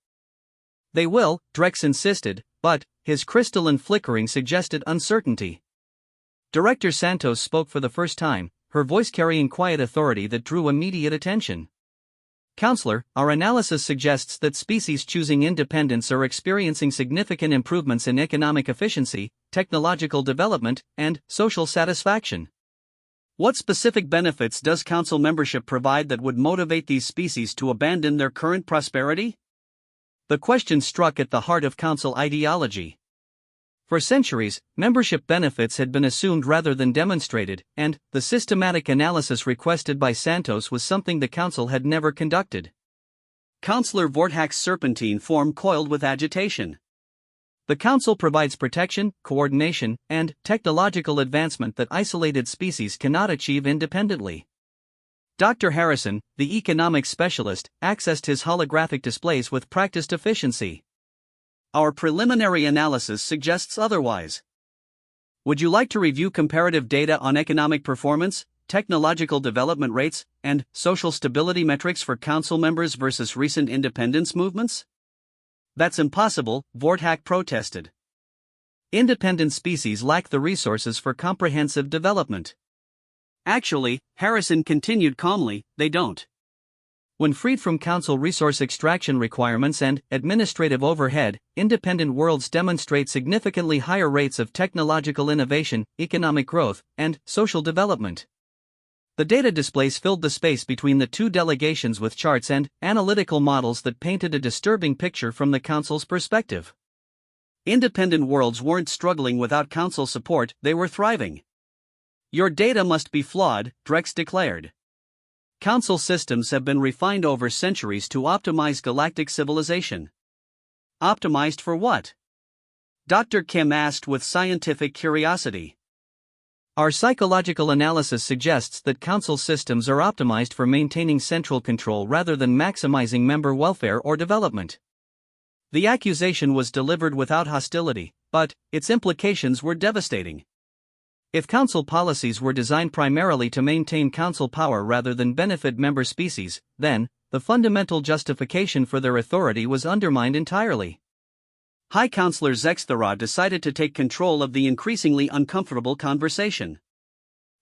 They will, Drex insisted, but his crystalline flickering suggested uncertainty. Director Santos spoke for the first time, her voice carrying quiet authority that drew immediate attention. Counselor, our analysis suggests that species choosing independence are experiencing significant improvements in economic efficiency, technological development, and social satisfaction. What specific benefits does council membership provide that would motivate these species to abandon their current prosperity? The question struck at the heart of council ideology. For centuries, membership benefits had been assumed rather than demonstrated, and the systematic analysis requested by Santos was something the council had never conducted. Councillor Vortak's serpentine form coiled with agitation. The council provides protection, coordination, and technological advancement that isolated species cannot achieve independently. Dr. Harrison, the economics specialist, accessed his holographic displays with practiced efficiency. Our preliminary analysis suggests otherwise. Would you like to review comparative data on economic performance, technological development rates, and social stability metrics for council members versus recent independence movements? That's impossible, Vortak protested. Independent species lack the resources for comprehensive development. Actually, Harrison continued calmly, they don't. When freed from council resource extraction requirements and administrative overhead, independent worlds demonstrate significantly higher rates of technological innovation, economic growth, and social development. The data displays filled the space between the two delegations with charts and analytical models that painted a disturbing picture from the council's perspective. Independent worlds weren't struggling without council support, they were thriving. Your data must be flawed, Drex declared. Council systems have been refined over centuries to optimize galactic civilization. Optimized for what? Dr. Kim asked with scientific curiosity. Our psychological analysis suggests that council systems are optimized for maintaining central control rather than maximizing member welfare or development. The accusation was delivered without hostility, but its implications were devastating. If council policies were designed primarily to maintain council power rather than benefit member species, then the fundamental justification for their authority was undermined entirely. High Councillor Zexthara decided to take control of the increasingly uncomfortable conversation.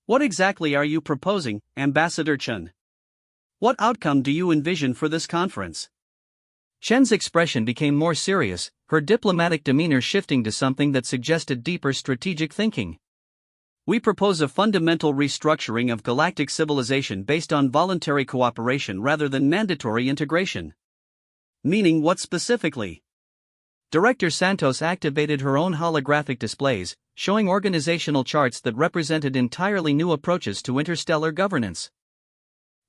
What exactly are you proposing, Ambassador Chen? What outcome do you envision for this conference? Chen's expression became more serious, her diplomatic demeanor shifting to something that suggested deeper strategic thinking. We propose a fundamental restructuring of galactic civilization based on voluntary cooperation rather than mandatory integration. Meaning what specifically? Director Santos activated her own holographic displays, showing organizational charts that represented entirely new approaches to interstellar governance.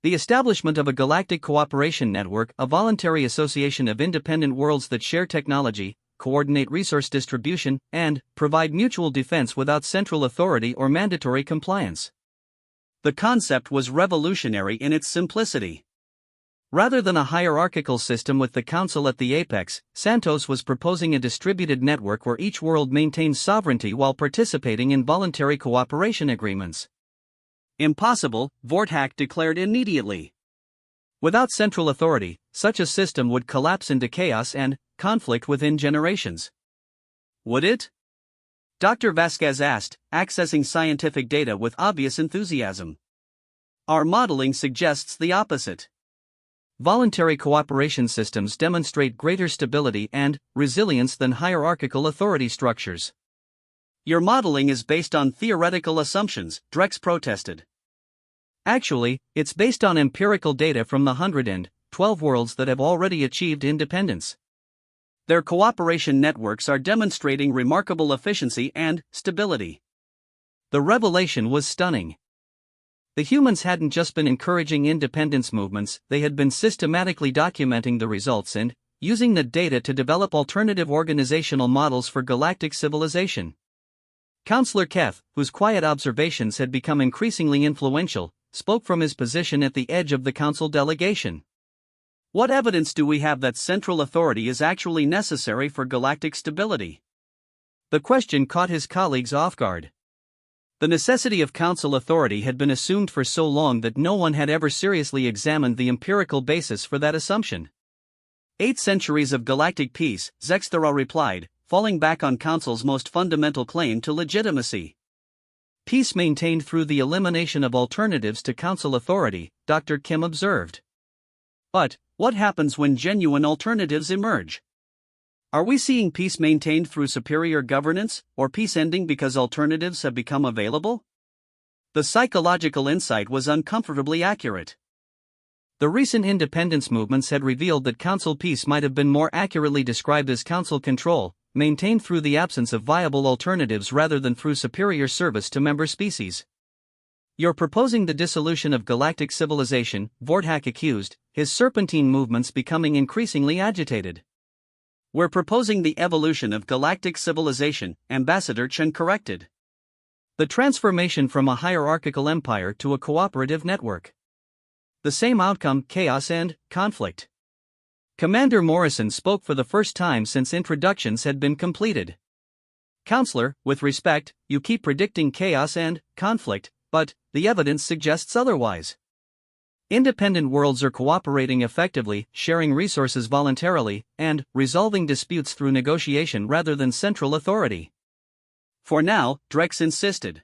The establishment of a galactic cooperation network, a voluntary association of independent worlds that share technology, coordinate resource distribution, and provide mutual defense without central authority or mandatory compliance. The concept was revolutionary in its simplicity. Rather than a hierarchical system with the council at the apex, Santos was proposing a distributed network where each world maintains sovereignty while participating in voluntary cooperation agreements. Impossible, Vortak declared immediately. Without central authority, such a system would collapse into chaos and conflict within generations. Would it? Dr. Vasquez asked, accessing scientific data with obvious enthusiasm. Our modeling suggests the opposite. Voluntary cooperation systems demonstrate greater stability and resilience than hierarchical authority structures. Your modeling is based on theoretical assumptions, Drex protested. Actually, it's based on empirical data from the 112 worlds that have already achieved independence. Their cooperation networks are demonstrating remarkable efficiency and stability. The revelation was stunning. The humans hadn't just been encouraging independence movements, they had been systematically documenting the results and using the data to develop alternative organizational models for galactic civilization. Councillor Keth, whose quiet observations had become increasingly influential, spoke from his position at the edge of the council delegation. What evidence do we have that central authority is actually necessary for galactic stability? The question caught his colleagues off guard. The necessity of council authority had been assumed for so long that no one had ever seriously examined the empirical basis for that assumption. 8 centuries of galactic peace, Zexthara replied, falling back on council's most fundamental claim to legitimacy. Peace maintained through the elimination of alternatives to council authority, Dr. Kim observed. But what happens when genuine alternatives emerge? Are we seeing peace maintained through superior governance, or peace ending because alternatives have become available? The psychological insight was uncomfortably accurate. The recent independence movements had revealed that council peace might have been more accurately described as council control, maintained through the absence of viable alternatives rather than through superior service to member species. "You're proposing the dissolution of galactic civilization," Vortak accused, his serpentine movements becoming increasingly agitated. "We're proposing the evolution of galactic civilization," Ambassador Chen corrected. "The transformation from a hierarchical empire to a cooperative network. The same outcome: chaos and conflict." Commander Morrison spoke for the first time since introductions had been completed. "Counselor, with respect, you keep predicting chaos and conflict, but the evidence suggests otherwise. Independent worlds are cooperating effectively, sharing resources voluntarily, and resolving disputes through negotiation rather than central authority." "For now," Drex insisted.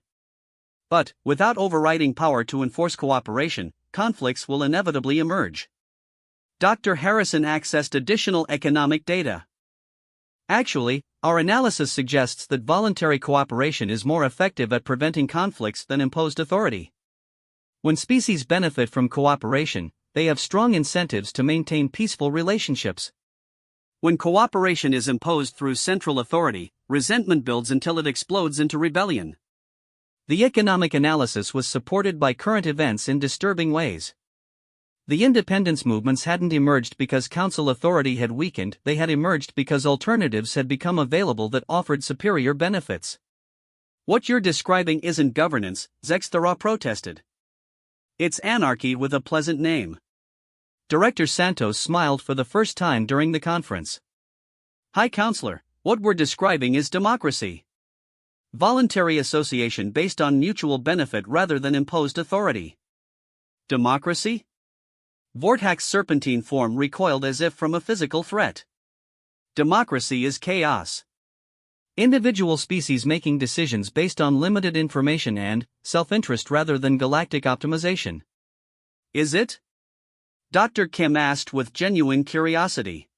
"But, without overriding power to enforce cooperation, conflicts will inevitably emerge." Dr. Harrison accessed additional economic data. "Actually, our analysis suggests that voluntary cooperation is more effective at preventing conflicts than imposed authority. When species benefit from cooperation, they have strong incentives to maintain peaceful relationships. When cooperation is imposed through central authority, resentment builds until it explodes into rebellion." The economic analysis was supported by current events in disturbing ways. The independence movements hadn't emerged because council authority had weakened, they had emerged because alternatives had become available that offered superior benefits. "What you're describing isn't governance," Zexthara protested. "It's anarchy with a pleasant name." Director Santos smiled for the first time during the conference. "Hi Counselor, what we're describing is democracy. Voluntary association based on mutual benefit rather than imposed authority." "Democracy?" Vortak's serpentine form recoiled as if from a physical threat. "Democracy is chaos. Individual species making decisions based on limited information and self-interest rather than galactic optimization." "Is it?" Dr. Kim asked with genuine curiosity.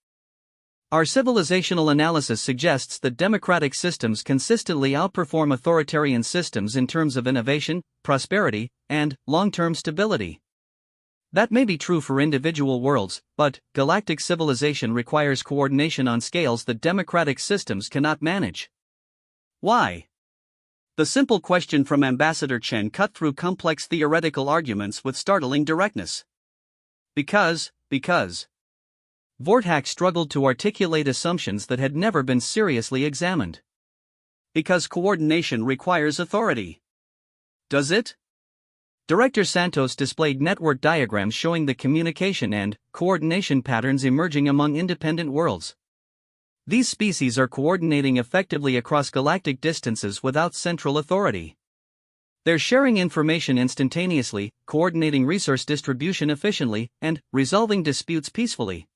"Our civilizational analysis suggests that democratic systems consistently outperform authoritarian systems in terms of innovation, prosperity, and long-term stability. That may be true for individual worlds, but galactic civilization requires coordination on scales that democratic systems cannot manage." "Why?" The simple question from Ambassador Chen cut through complex theoretical arguments with startling directness. Because. Vortak struggled to articulate assumptions that had never been seriously examined. "Because coordination requires authority." "Does it?" Director Santos displayed network diagrams showing the communication and coordination patterns emerging among independent worlds. These species are coordinating effectively across galactic distances without central authority. They're sharing information instantaneously, coordinating resource distribution efficiently, and resolving disputes peacefully.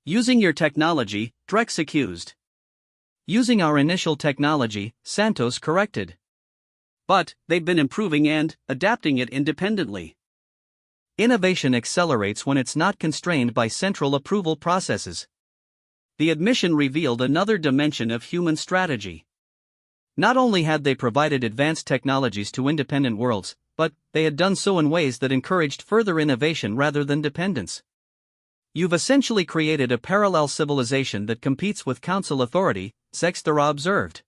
"Using your technology," Drex accused. "Using our initial technology," Santos corrected. "But they've been improving and adapting it independently." "Innovation accelerates when it's not constrained by central approval processes." The admission revealed another dimension of human strategy. Not only had they provided advanced technologies to independent worlds, but they had done so in ways that encouraged further innovation rather than dependence. "You've essentially created a parallel civilization that competes with council authority," Zexthara observed.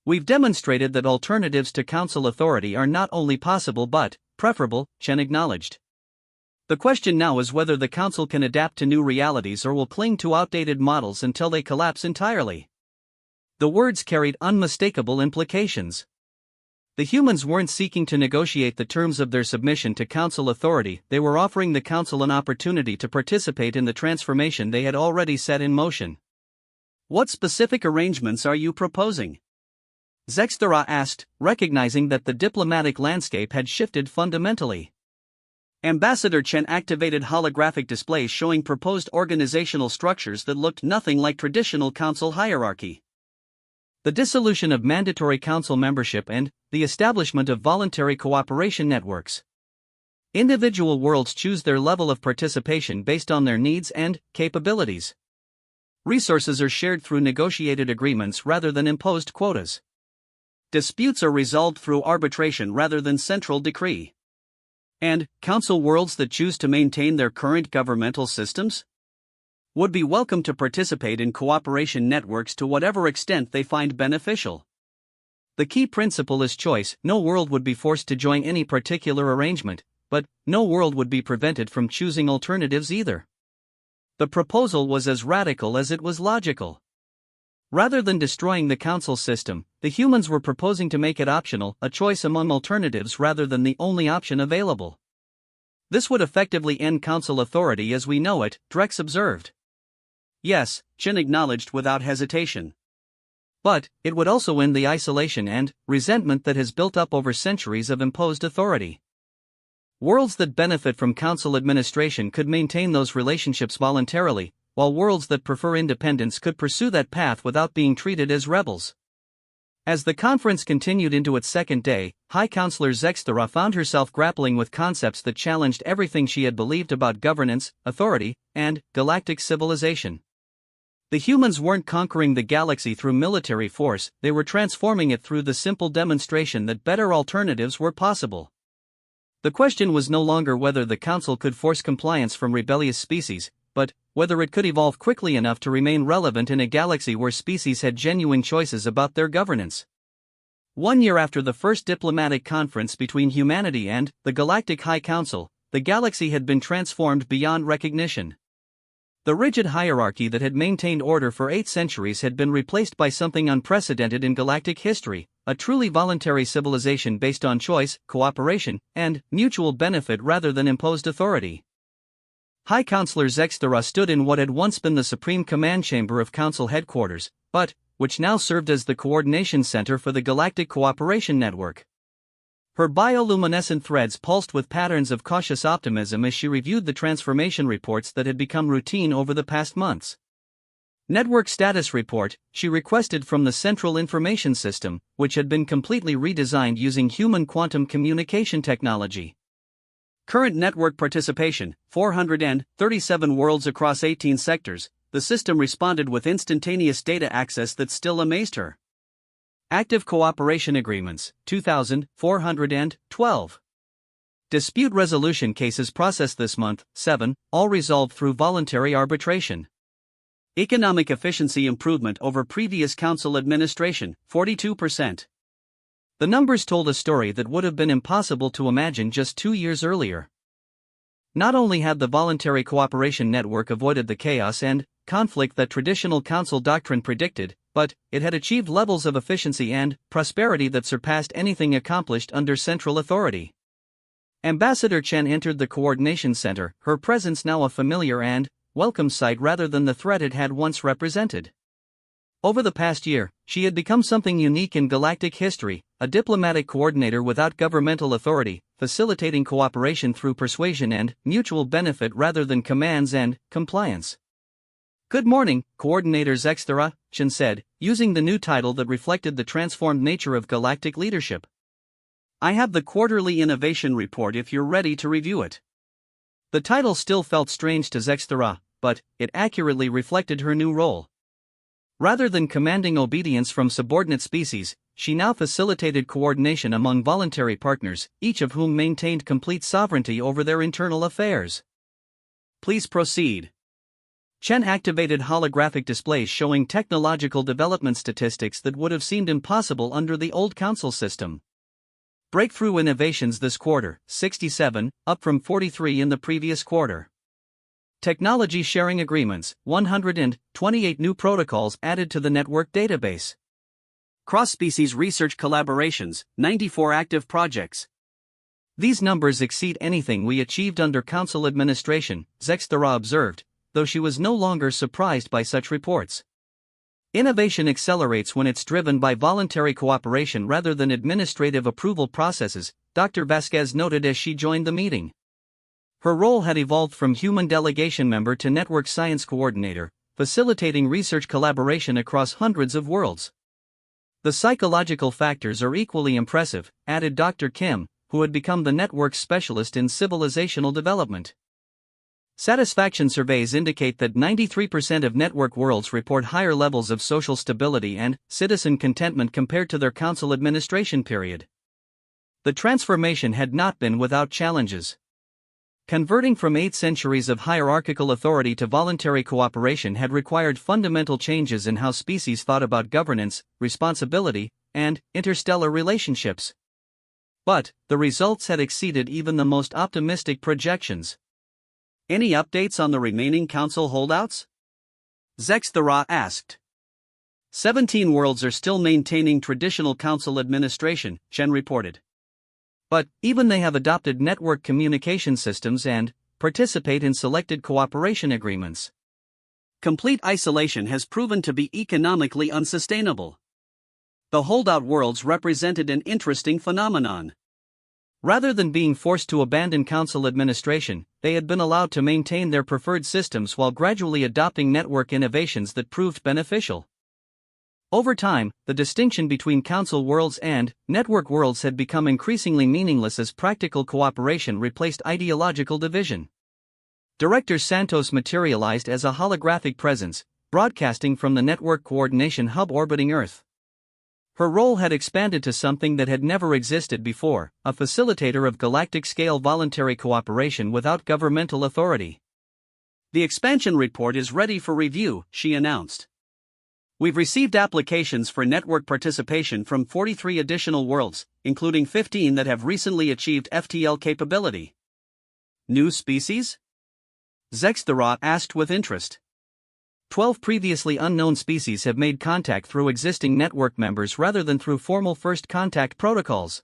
"We've demonstrated that alternatives to council authority are not only possible but preferable," Chen acknowledged. "The question now is whether the council can adapt to new realities or will cling to outdated models until they collapse entirely." The words carried unmistakable implications. The humans weren't seeking to negotiate the terms of their submission to council authority, they were offering the council an opportunity to participate in the transformation they had already set in motion. "What specific arrangements are you proposing?" Zexthara asked, recognizing that the diplomatic landscape had shifted fundamentally. Ambassador Chen activated holographic displays showing proposed organizational structures that looked nothing like traditional council hierarchy. The dissolution of mandatory council membership and the establishment of voluntary cooperation networks. Individual worlds choose their level of participation based on their needs and capabilities. Resources are shared through negotiated agreements rather than imposed quotas. Disputes are resolved through arbitration rather than central decree. And council worlds that choose to maintain their current governmental systems would be welcome to participate in cooperation networks to whatever extent they find beneficial. The key principle is choice. No world would be forced to join any particular arrangement, but no world would be prevented from choosing alternatives either. The proposal was as radical as it was logical. Rather than destroying the council system, the humans were proposing to make it optional, a choice among alternatives rather than the only option available. This would effectively end council authority as we know it, Drex observed. Yes, Chen acknowledged without hesitation. But it would also end the isolation and resentment that has built up over centuries of imposed authority. Worlds that benefit from council administration could maintain those relationships voluntarily, while worlds that prefer independence could pursue that path without being treated as rebels. As the conference continued into its second day, High Counselor Zexthera found herself grappling with concepts that challenged everything she had believed about governance, authority, and galactic civilization. The humans weren't conquering the galaxy through military force, they were transforming it through the simple demonstration that better alternatives were possible. The question was no longer whether the Council could force compliance from rebellious species, but whether it could evolve quickly enough to remain relevant in a galaxy where species had genuine choices about their governance. 1 year after the first diplomatic conference between humanity and the Galactic High Council, the galaxy had been transformed beyond recognition. The rigid hierarchy that had maintained order for 8 centuries had been replaced by something unprecedented in galactic history, a truly voluntary civilization based on choice, cooperation, and mutual benefit rather than imposed authority. High Counselor Zexthera stood in what had once been the supreme command chamber of Council headquarters, but which now served as the coordination center for the Galactic Cooperation Network. Her bioluminescent threads pulsed with patterns of cautious optimism as she reviewed the transformation reports that had become routine over the past months. Network status report, she requested from the Central Information System, which had been completely redesigned using human quantum communication technology. Current network participation, 437 worlds across 18 sectors, the system responded with instantaneous data access that still amazed her. Active cooperation agreements, 2,412. Dispute resolution cases processed this month, 7, all resolved through voluntary arbitration. Economic efficiency improvement over previous council administration, 42%. The numbers told a story that would have been impossible to imagine just 2 years earlier. Not only had the voluntary cooperation network avoided the chaos and conflict that traditional council doctrine predicted, but it had achieved levels of efficiency and prosperity that surpassed anything accomplished under central authority. Ambassador Chen entered the coordination center, her presence now a familiar and welcome sight rather than the threat it had once represented. Over the past year, she had become something unique in galactic history, a diplomatic coordinator without governmental authority, facilitating cooperation through persuasion and mutual benefit rather than commands and compliance. Good morning, Coordinator Zexthera, Chen said, using the new title that reflected the transformed nature of galactic leadership. I have the quarterly innovation report if you're ready to review it. The title still felt strange to Zexthera, but it accurately reflected her new role. Rather than commanding obedience from subordinate species, she now facilitated coordination among voluntary partners, each of whom maintained complete sovereignty over their internal affairs. Please proceed. Chen activated holographic displays showing technological development statistics that would have seemed impossible under the old council system. Breakthrough innovations this quarter, 67, up from 43 in the previous quarter. Technology sharing agreements, 128 new protocols added to the network database. Cross-species research collaborations, 94 active projects. These numbers exceed anything we achieved under council administration, Zexthera observed, though she was no longer surprised by such reports. Innovation accelerates when it's driven by voluntary cooperation rather than administrative approval processes, Dr. Vasquez noted as she joined the meeting. Her role had evolved from human delegation member to network science coordinator, facilitating research collaboration across hundreds of worlds. The psychological factors are equally impressive, added Dr. Kim, who had become the network's specialist in civilizational development. Satisfaction surveys indicate that 93% of network worlds report higher levels of social stability and citizen contentment compared to their council administration period. The transformation had not been without challenges. Converting from 8 centuries of hierarchical authority to voluntary cooperation had required fundamental changes in how species thought about governance, responsibility, and interstellar relationships. But the results had exceeded even the most optimistic projections. Any updates on the remaining council holdouts? Zexthara asked. 17 worlds are still maintaining traditional council administration, Chen reported. But even they have adopted network communication systems and participate in selected cooperation agreements. Complete isolation has proven to be economically unsustainable. The holdout worlds represented an interesting phenomenon. Rather than being forced to abandon council administration, they had been allowed to maintain their preferred systems while gradually adopting network innovations that proved beneficial. Over time, the distinction between council worlds and network worlds had become increasingly meaningless as practical cooperation replaced ideological division. Director Santos materialized as a holographic presence, broadcasting from the Network Coordination Hub orbiting Earth. Her role had expanded to something that had never existed before, a facilitator of galactic-scale voluntary cooperation without governmental authority. The expansion report is ready for review, she announced. We've received applications for network participation from 43 additional worlds, including 15 that have recently achieved FTL capability. New species? Zexthara asked with interest. 12 previously unknown species have made contact through existing network members rather than through formal first contact protocols.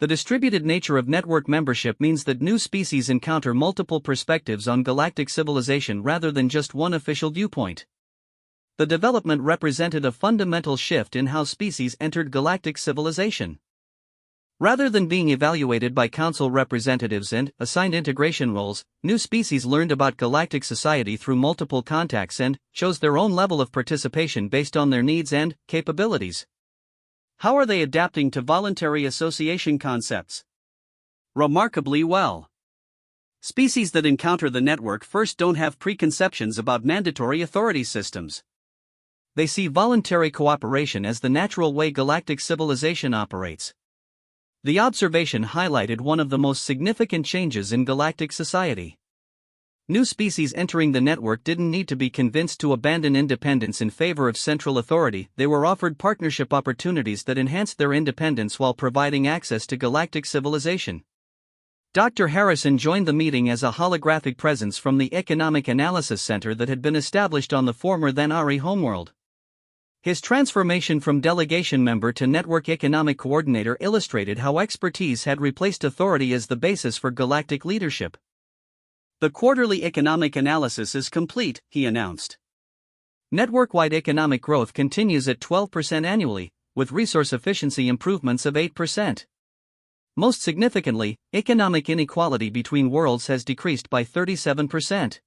The distributed nature of network membership means that new species encounter multiple perspectives on galactic civilization rather than just one official viewpoint. The development represented a fundamental shift in how species entered galactic civilization. Rather than being evaluated by council representatives and assigned integration roles, new species learned about galactic society through multiple contacts and chose their own level of participation based on their needs and capabilities. How are they adapting to voluntary association concepts? Remarkably well. Species that encounter the network first don't have preconceptions about mandatory authority systems. They see voluntary cooperation as the natural way galactic civilization operates. The observation highlighted one of the most significant changes in galactic society. New species entering the network didn't need to be convinced to abandon independence in favor of central authority. They were offered partnership opportunities that enhanced their independence while providing access to galactic civilization. Dr. Harrison joined the meeting as a holographic presence from the Economic Analysis Center that had been established on the former Thanari homeworld. His transformation from delegation member to network economic coordinator illustrated how expertise had replaced authority as the basis for galactic leadership. The quarterly economic analysis is complete, he announced. Network-wide economic growth continues at 12% annually, with resource efficiency improvements of 8%. Most significantly, economic inequality between worlds has decreased by 37%.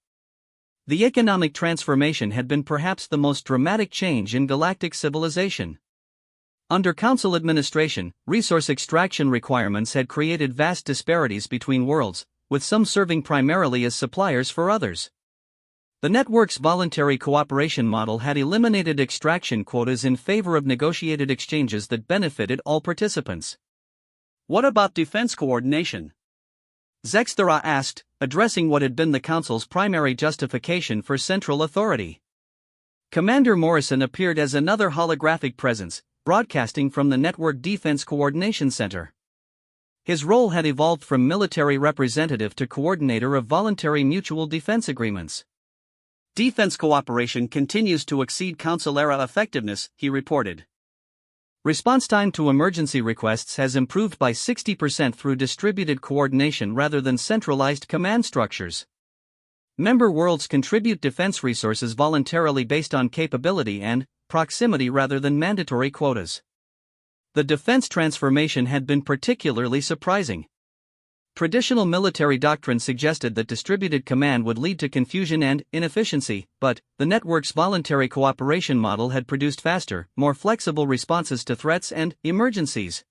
The economic transformation had been perhaps the most dramatic change in galactic civilization. Under council administration, resource extraction requirements had created vast disparities between worlds, with some serving primarily as suppliers for others. The network's voluntary cooperation model had eliminated extraction quotas in favor of negotiated exchanges that benefited all participants. What about defense coordination? Zexthara asked, addressing what had been the Council's primary justification for central authority. Commander Morrison appeared as another holographic presence, broadcasting from the Network Defense Coordination Center. His role had evolved from military representative to coordinator of voluntary mutual defense agreements. Defense cooperation continues to exceed Council-era effectiveness, he reported. Response time to emergency requests has improved by 60% through distributed coordination rather than centralized command structures. Member worlds contribute defense resources voluntarily based on capability and proximity rather than mandatory quotas. The defense transformation had been particularly surprising. Traditional military doctrine suggested that distributed command would lead to confusion and inefficiency, but the network's voluntary cooperation model had produced faster, more flexible responses to threats and emergencies.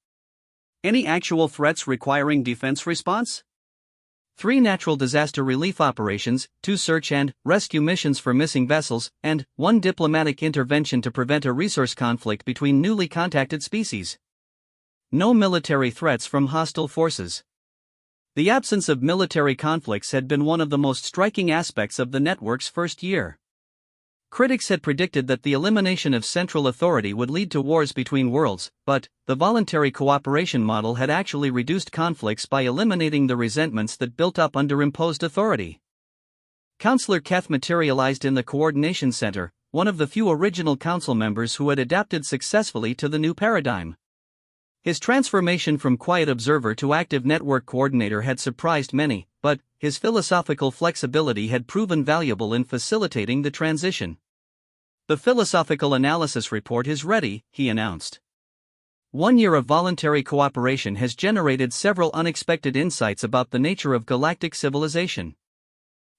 Any actual threats requiring defense response? 3 natural disaster relief operations, 2 search and rescue missions for missing vessels, and 1 diplomatic intervention to prevent a resource conflict between newly contacted species. No military threats from hostile forces. The absence of military conflicts had been one of the most striking aspects of the network's first year. Critics had predicted that the elimination of central authority would lead to wars between worlds, but the voluntary cooperation model had actually reduced conflicts by eliminating the resentments that built up under imposed authority. Counselor Keth materialized in the Coordination Center, one of the few original council members who had adapted successfully to the new paradigm. His transformation from quiet observer to active network coordinator had surprised many, but his philosophical flexibility had proven valuable in facilitating the transition. "The philosophical analysis report is ready," he announced. 1 year of voluntary cooperation has generated several unexpected insights about the nature of galactic civilization.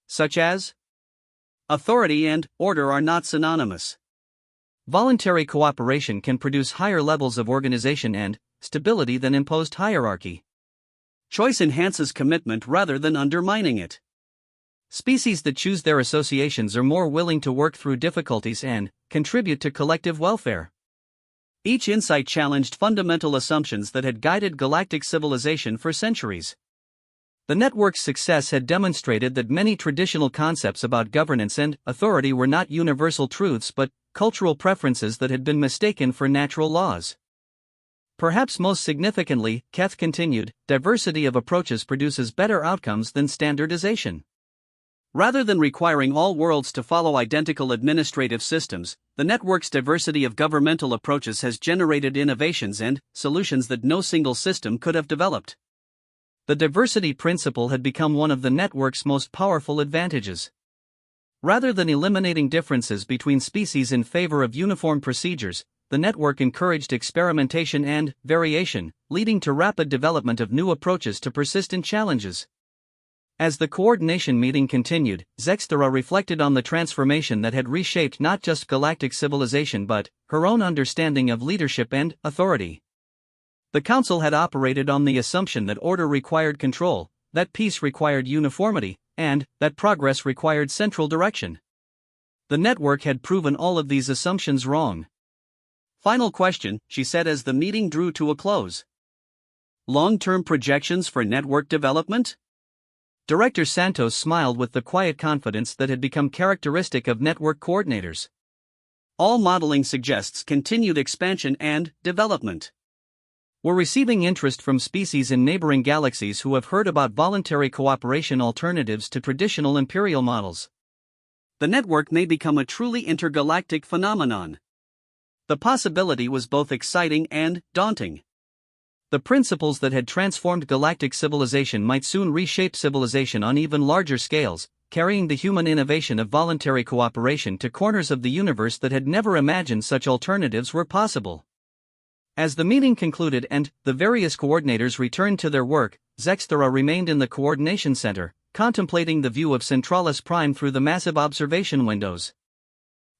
Such as, authority and order are not synonymous. Voluntary cooperation can produce higher levels of organization and stability than imposed hierarchy. Choice enhances commitment rather than undermining it. Species that choose their associations are more willing to work through difficulties and contribute to collective welfare. Each insight challenged fundamental assumptions that had guided galactic civilization for centuries. The network's success had demonstrated that many traditional concepts about governance and authority were not universal truths but cultural preferences that had been mistaken for natural laws. Perhaps most significantly, Keth continued, diversity of approaches produces better outcomes than standardization. Rather than requiring all worlds to follow identical administrative systems, the network's diversity of governmental approaches has generated innovations and solutions that no single system could have developed. The diversity principle had become one of the network's most powerful advantages. Rather than eliminating differences between species in favor of uniform procedures, the network encouraged experimentation and variation, leading to rapid development of new approaches to persistent challenges. As the coordination meeting continued, Zexthera reflected on the transformation that had reshaped not just galactic civilization but her own understanding of leadership and authority. The Council had operated on the assumption that order required control, that peace required uniformity, and that progress required central direction. The network had proven all of these assumptions wrong. "Final question," she said as the meeting drew to a close. "Long-term projections for network development?" Director Santos smiled with the quiet confidence that had become characteristic of network coordinators. "All modeling suggests continued expansion and development. We're receiving interest from species in neighboring galaxies who have heard about voluntary cooperation alternatives to traditional imperial models. The network may become a truly intergalactic phenomenon." The possibility was both exciting and daunting. The principles that had transformed galactic civilization might soon reshape civilization on even larger scales, carrying the human innovation of voluntary cooperation to corners of the universe that had never imagined such alternatives were possible. As the meeting concluded and the various coordinators returned to their work, Zexthera remained in the coordination center, contemplating the view of Centralis Prime through the massive observation windows.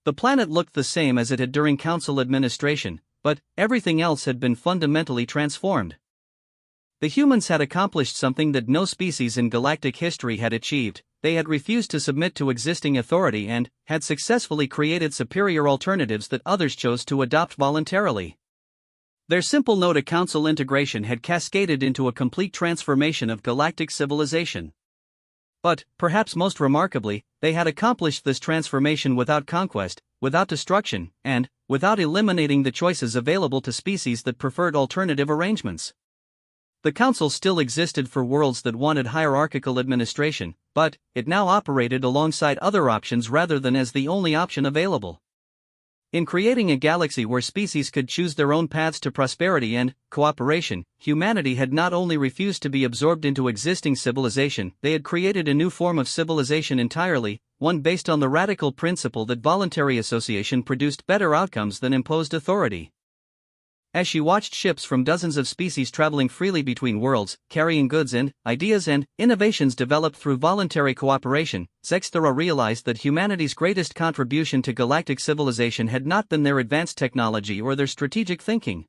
The planet looked the same as it had during Council administration, but everything else had been fundamentally transformed. The humans had accomplished something that no species in galactic history had achieved. They had refused to submit to existing authority and had successfully created superior alternatives that others chose to adopt voluntarily. Their simple no to Council integration had cascaded into a complete transformation of galactic civilization. But, perhaps most remarkably, they had accomplished this transformation without conquest, without destruction, and without eliminating the choices available to species that preferred alternative arrangements. The Council still existed for worlds that wanted hierarchical administration, but it now operated alongside other options rather than as the only option available. In creating a galaxy where species could choose their own paths to prosperity and cooperation, humanity had not only refused to be absorbed into existing civilization, they had created a new form of civilization entirely, one based on the radical principle that voluntary association produced better outcomes than imposed authority. As she watched ships from dozens of species traveling freely between worlds, carrying goods and ideas and innovations developed through voluntary cooperation, Zexthera realized that humanity's greatest contribution to galactic civilization had not been their advanced technology or their strategic thinking.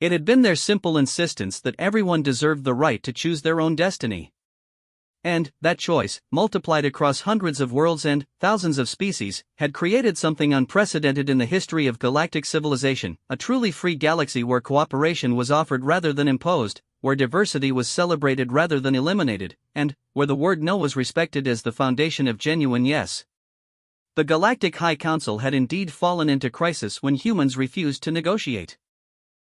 It had been their simple insistence that everyone deserved the right to choose their own destiny. And that choice, multiplied across hundreds of worlds and thousands of species, had created something unprecedented in the history of galactic civilization, a truly free galaxy where cooperation was offered rather than imposed, where diversity was celebrated rather than eliminated, and where the word no was respected as the foundation of genuine yes. The Galactic High Council had indeed fallen into crisis when humans refused to negotiate.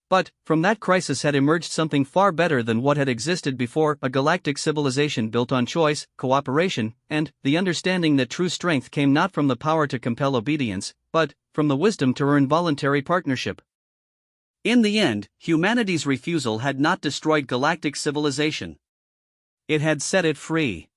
But, from that crisis had emerged something far better than what had existed before, a galactic civilization built on choice, cooperation, and the understanding that true strength came not from the power to compel obedience, but from the wisdom to earn voluntary partnership. In the end, humanity's refusal had not destroyed galactic civilization. It had set it free.